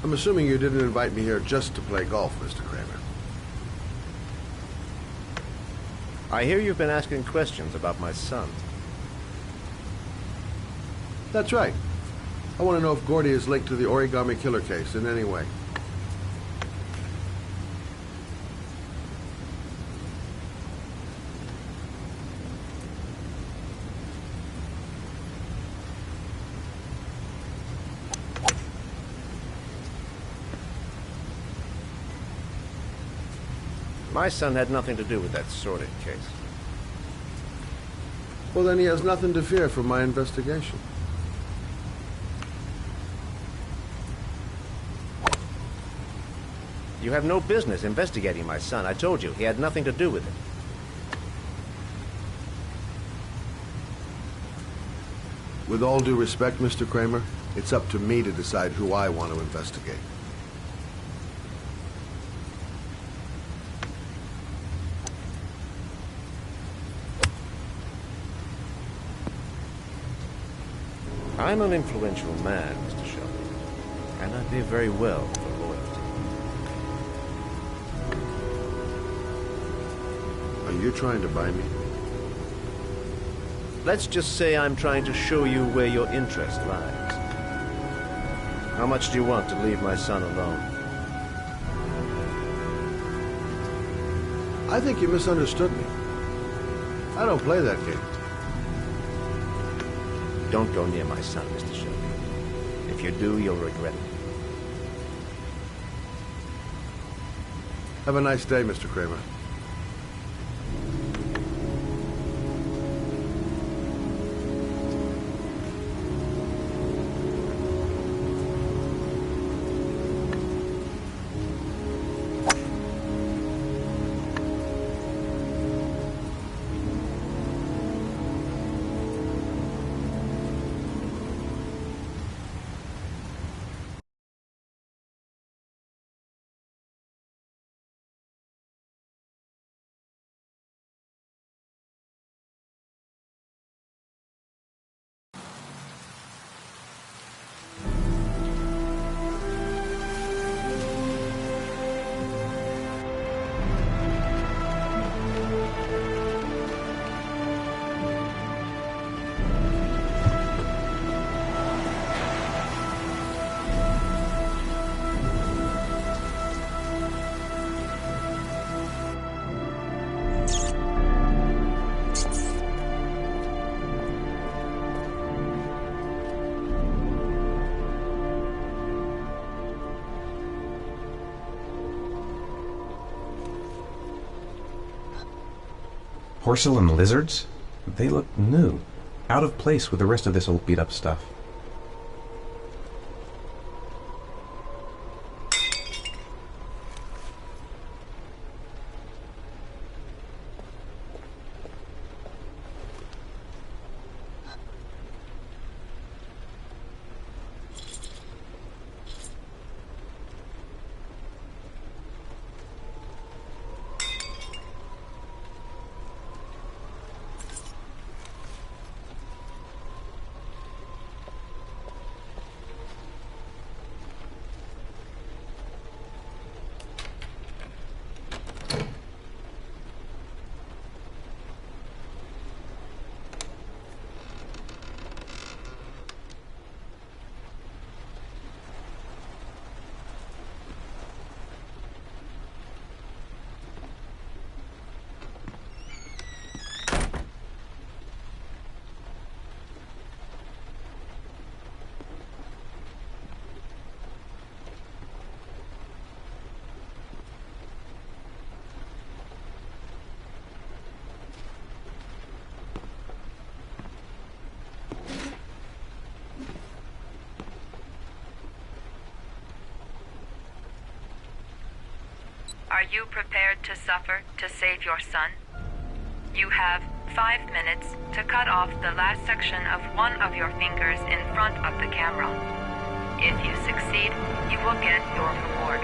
S12: I'm assuming you didn't invite me here just to play golf, Mr. Kramer.
S21: I hear you've been asking questions about my son.
S12: That's right. I want to know if Gordy is linked to the Origami Killer case in any way.
S21: My son had nothing to do with that sordid case.
S12: Well, then he has nothing to fear from my investigation.
S21: You have no business investigating my son. I told you, he had nothing to do with it.
S12: With all due respect, Mr. Kramer, it's up to me to decide who I want to investigate.
S21: I'm an influential man, Mr. Shelby, and I pay very well for loyalty.
S12: Are you trying to buy me?
S21: Let's just say I'm trying to show you where your interest lies. How much do you want to leave my son alone?
S12: I think you misunderstood me. I don't play that game.
S21: Don't go near my son, Mr. Shelby. If you do, you'll regret it.
S12: Have a nice day, Mr. Kramer.
S4: Porcelain lizards? They look new. Out of place with the rest of this old beat-up stuff.
S3: Are you prepared to suffer to save your son? You have 5 minutes to cut off the last section of one of your fingers in front of the camera. If you succeed, you will get your reward.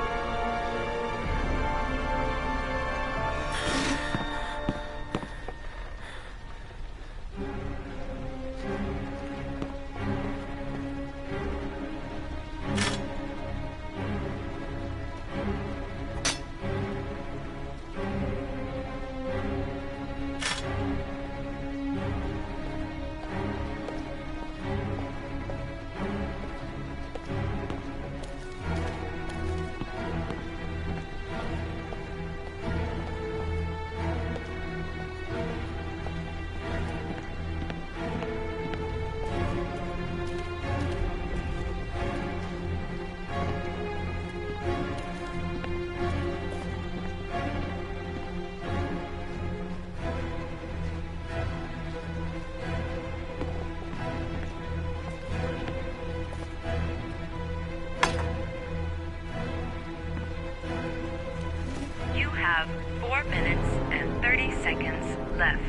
S3: Have 4 minutes and 30 seconds left.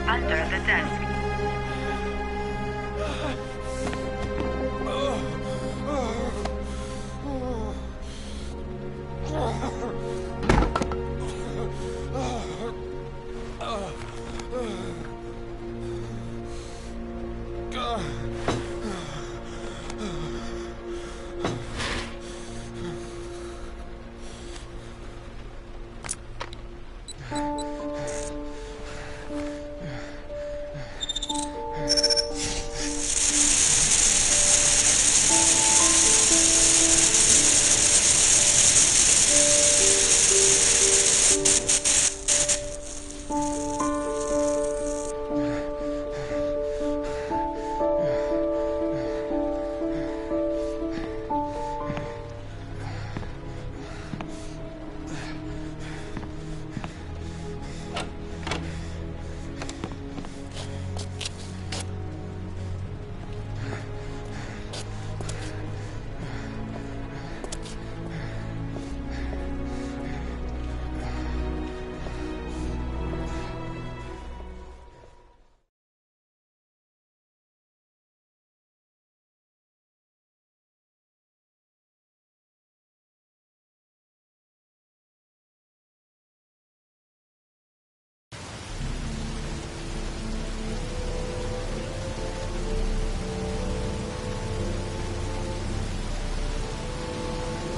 S3: Under the desk.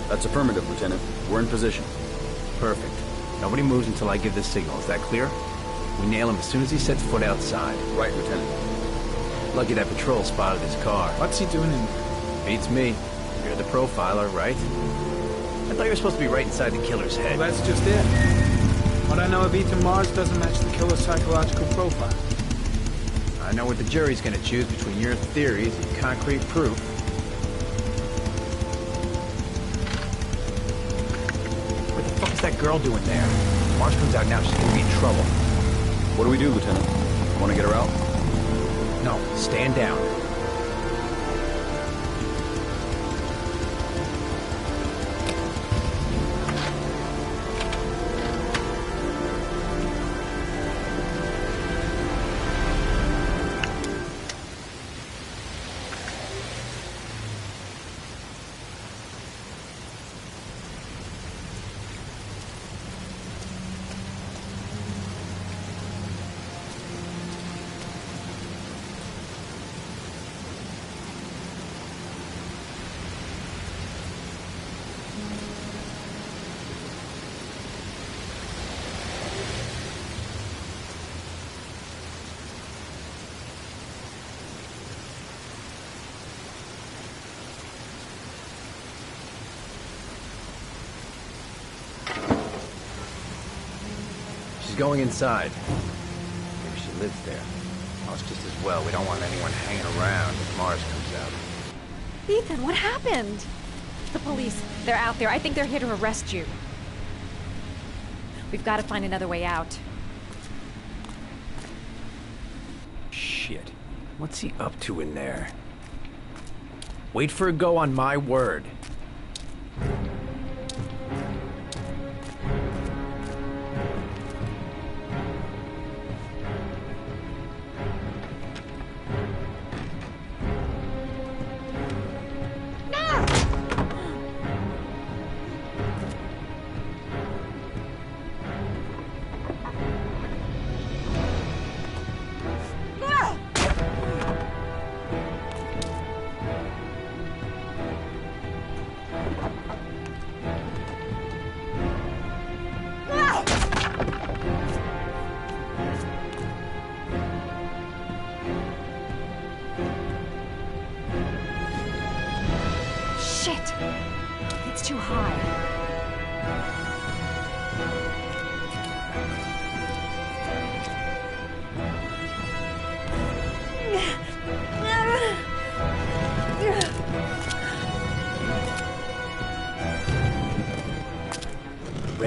S5: That's affirmative, Lieutenant. We're in position.
S9: Perfect. Nobody moves until I give the signal. Is that clear? We nail him as soon as he sets foot outside.
S5: Right, Lieutenant.
S9: Lucky that patrol spotted his car.
S8: What's he doing in...
S9: Beats me. You're the profiler, right? I thought you were supposed to be right inside the killer's head.
S8: Well, that's just it. What I know of Ethan Mars doesn't match the killer's psychological profile.
S9: I know what the jury's gonna choose between your theories and concrete proof. What the fuck is that girl doing there? Mars comes out now, she's gonna be in trouble.
S5: What do we do, Lieutenant? Want to get her out?
S9: No, stand down. Going inside. Maybe she lives there. Oh, it's just as well. We don't want anyone hanging around if Mars comes out.
S7: Ethan, what happened? The police. They're out there. I think they're here to arrest you. We've got to find another way out.
S9: Shit. What's he up to in there? Wait for a go on my word.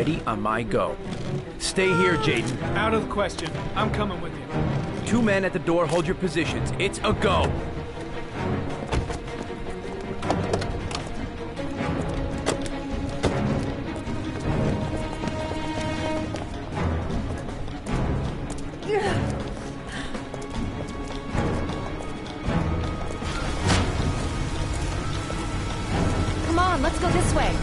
S9: ready on my go. Stay here, Jaden.
S8: Out of the question. I'm coming with you.
S9: 2 men at the door, hold your positions. It's a go.
S7: Come on, let's go this way.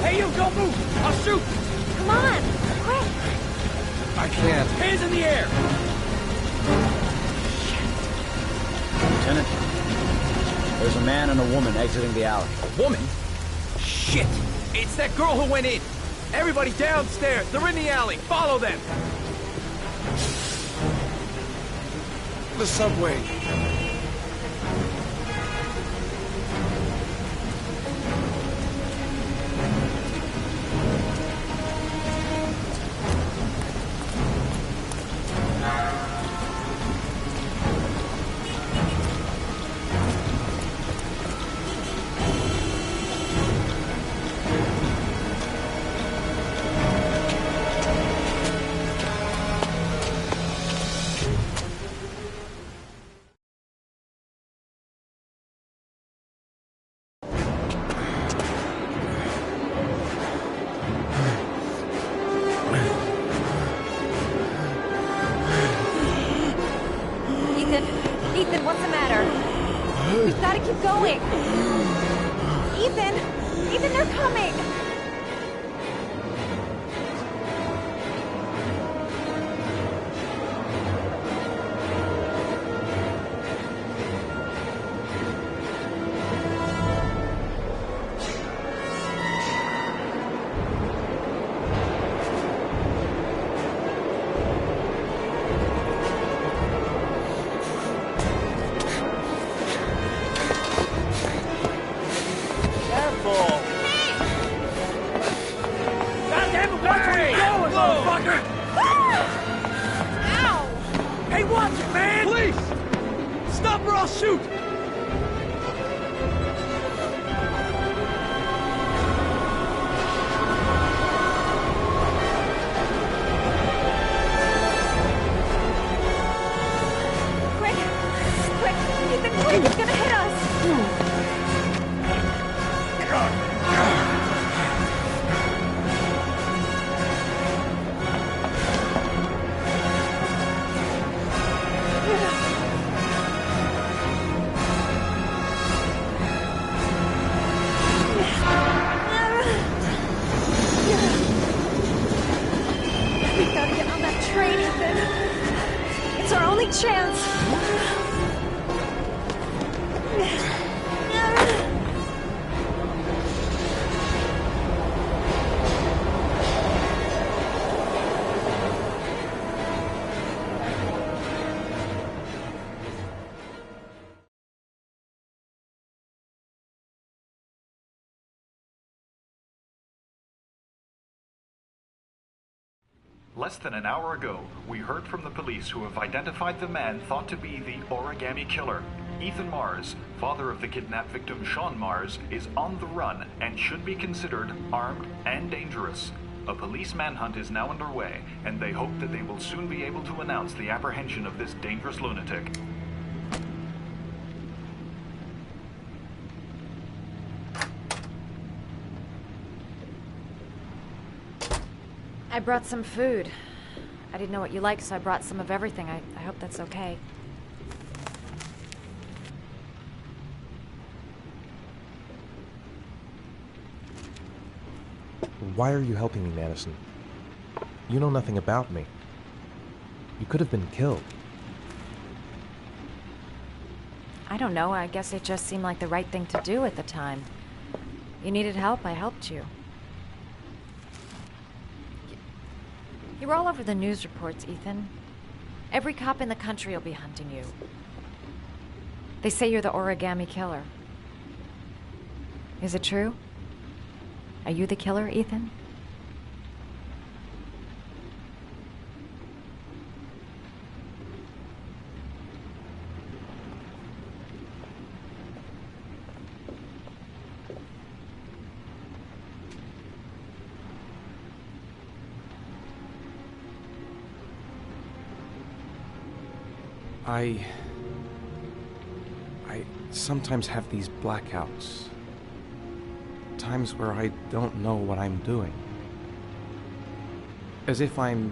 S10: Hey, you, don't move! I'll shoot!
S7: Come on, quick!
S1: I can't.
S10: Hands in the air!
S16: Lieutenant, there's a man and a woman exiting the alley.
S9: A woman? Shit! It's that girl who went in! Everybody downstairs! They're in the alley! Follow them!
S1: The subway.
S7: Ethan, what's the matter? We've got to keep going. Ethan, they're coming.
S10: Hey, watch it, man! Please! Stop or I'll shoot!
S7: Quick! Ethan, quick! It's gonna hit us! We've got to get on that train, Ethan. It's our only chance.
S6: Less than an hour ago, we heard from the police who have identified the man thought to be the Origami Killer. Ethan Mars, father of the kidnapped victim Sean Mars, is on the run and should be considered armed and dangerous. A police manhunt is now underway, and they hope that they will soon be able to announce the apprehension of this dangerous lunatic.
S7: I brought some food. I didn't know what you liked, so I brought some of everything. I hope that's okay.
S4: Why are you helping me, Madison? You know nothing about me. You could have been killed.
S7: I don't know. I guess it just seemed like the right thing to do at the time. You needed help, I helped you.
S18: You're all over the news reports, Ethan. Every cop in the country will be hunting you. They say you're the origami killer. Is it true? Are you the killer, Ethan?
S4: I sometimes have these blackouts. Times where I don't know what I'm doing. As if I'm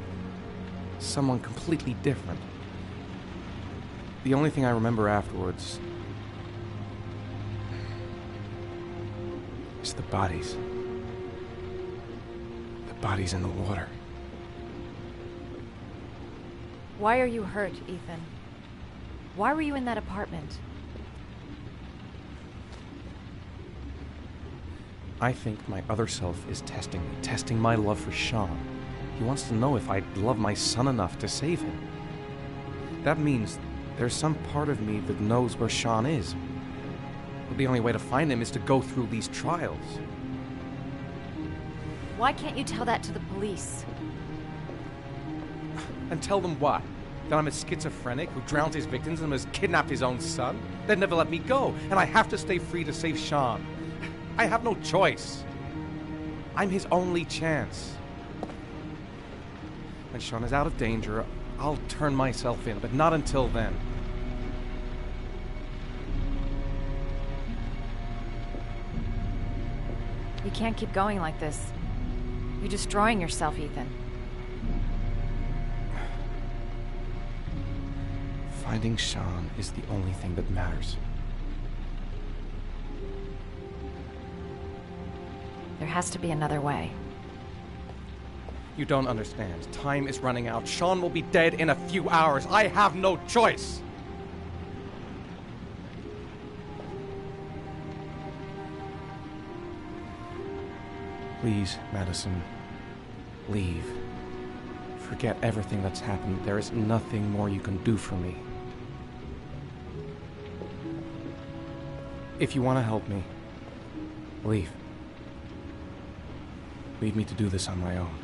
S4: someone completely different. The only thing I remember afterwards is the bodies. The bodies in the water.
S18: Why are you hurt, Ethan? Why were you in that apartment?
S4: I think my other self is testing me, testing my love for Sean. He wants to know if I love my son enough to save him. That means there's some part of me that knows where Sean is. But the only way to find him is to go through these trials.
S18: Why can't you tell that to the police?
S4: And tell them what? That I'm a schizophrenic who drowned his victims and has kidnapped his own son? They'd never let me go, and I have to stay free to save Sean. I have no choice. I'm his only chance. When Sean is out of danger, I'll turn myself in, but not until then.
S18: You can't keep going like this. You're destroying yourself, Ethan.
S4: Finding Sean is the only thing that matters.
S18: There has to be another way.
S4: You don't understand. Time is running out. Sean will be dead in a few hours. I have no choice. Please, Madison, leave. Forget everything that's happened. There is nothing more you can do for me. If you want to help me, leave. Leave me to do this on my own.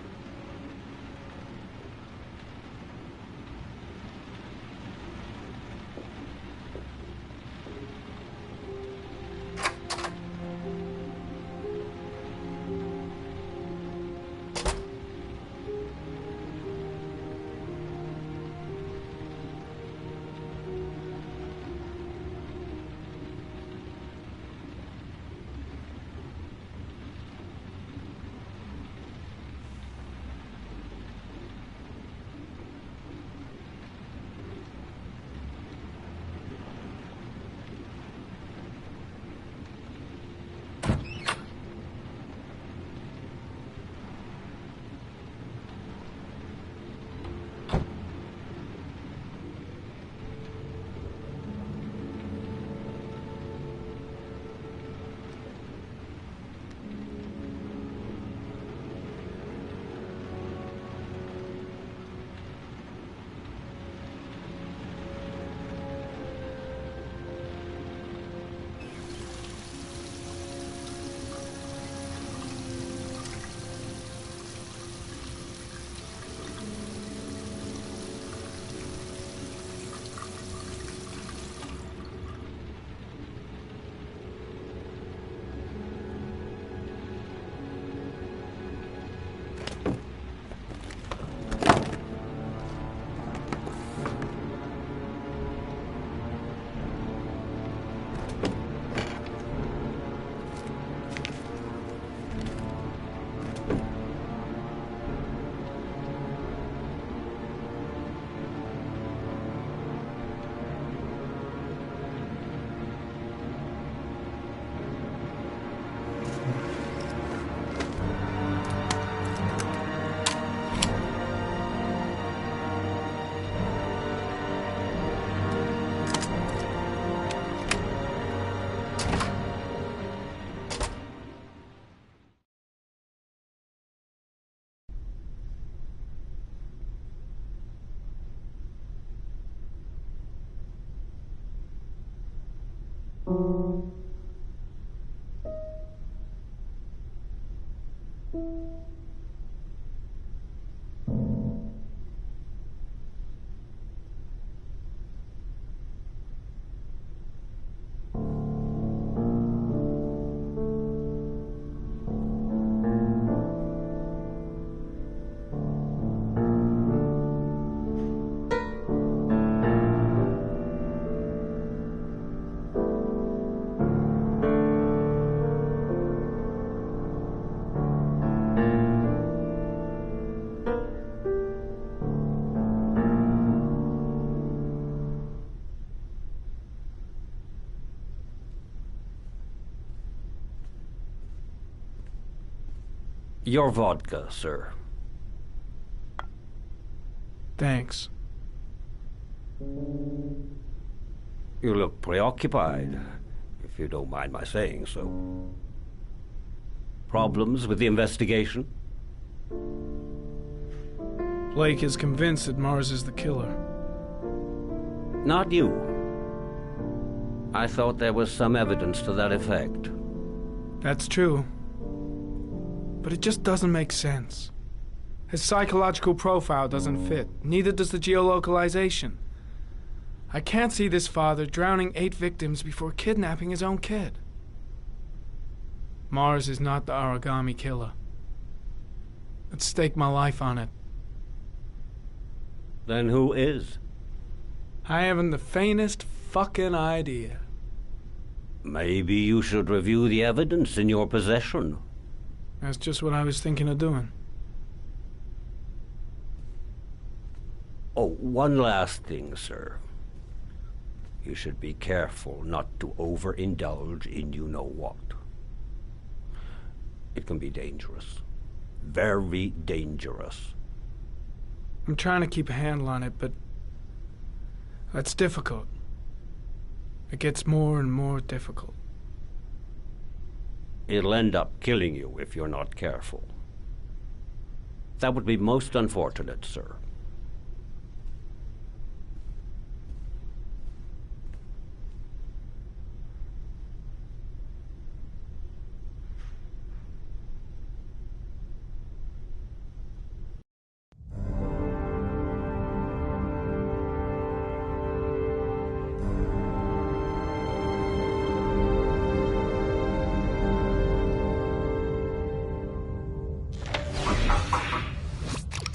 S11: Your vodka, sir.
S8: Thanks.
S11: You look preoccupied, if you don't mind my saying so. Problems with the investigation?
S8: Blake is convinced that Mars is the killer.
S11: Not you. I thought there was some evidence to that effect.
S8: That's true. But it just doesn't make sense. His psychological profile doesn't fit. Neither does the geolocalization. I can't see this father drowning 8 victims before kidnapping his own kid. Mars is not the origami killer. I'd stake my life on it.
S11: Then who is?
S8: I haven't the faintest fucking idea.
S11: Maybe you should review the evidence in your possession.
S8: That's just what I was thinking of doing.
S11: Oh, one last thing, sir. You should be careful not to overindulge in you-know-what. It can be dangerous. Very dangerous.
S8: I'm trying to keep a handle on it, but that's difficult. It gets more and more difficult.
S11: It'll end up killing you if you're not careful. That would be most unfortunate, sir.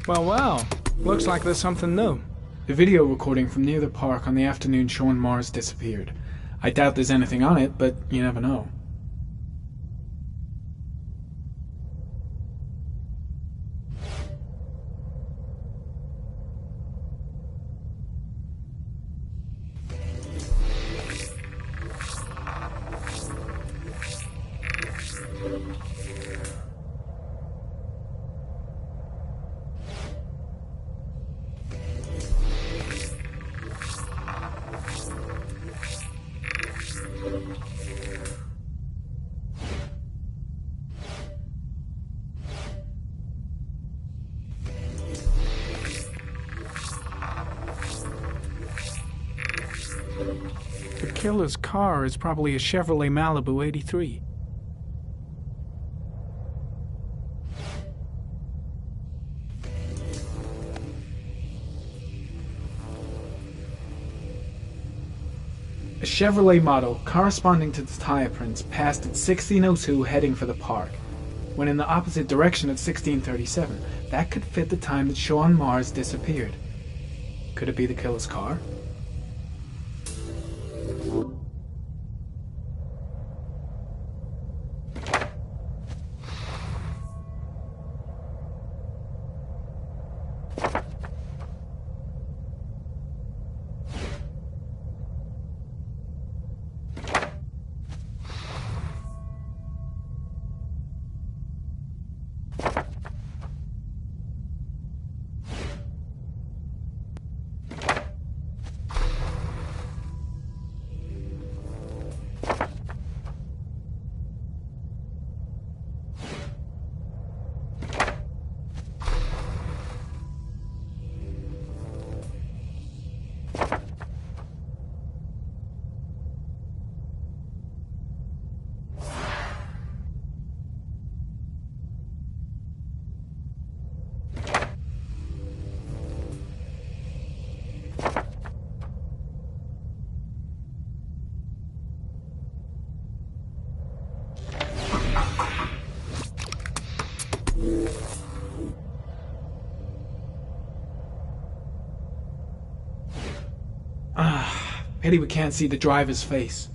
S8: Well, looks like there's something new. The video recording from near the park on the afternoon Sean Mars disappeared. I doubt there's anything on it, but you never know. The killer's car is probably a Chevrolet Malibu 83. A Chevrolet model corresponding to the tire prints passed at 1602 heading for the park, when in the opposite direction at 1637. That could fit the time that Sean Mars disappeared. Could it be the killer's car? Pity we can't see the driver's face.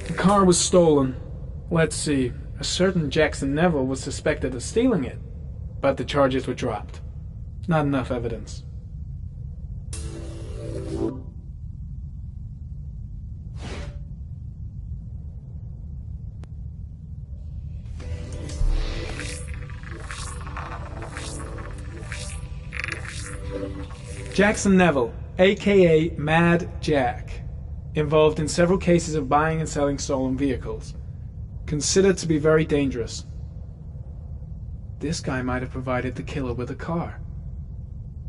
S8: The car was stolen. Let's see. A certain Jackson Neville was suspected of stealing it, but the charges were dropped. Not enough evidence. Jackson Neville, aka Mad Jack, involved in several cases of buying and selling stolen vehicles. Considered to be very dangerous. This guy might have provided the killer with a car.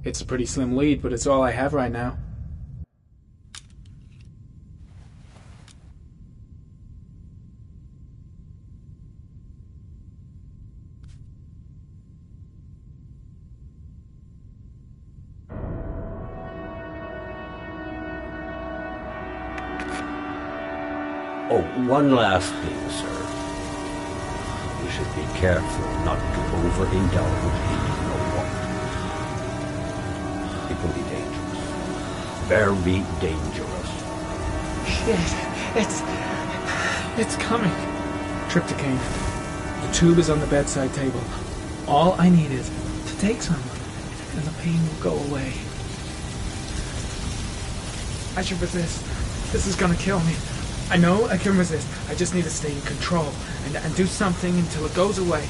S8: It's a pretty slim lead, but it's all I have right now.
S11: Oh, one last thing, sir. You should be careful not to overindulge in your walk. It can be dangerous. Very dangerous.
S8: Shit, it's coming. Trypticane. The tube is on the bedside table. All I need is to take some, and the pain will go away. I should resist. This is gonna kill me. I know I can resist. I just need to stay in control and do something until it goes away.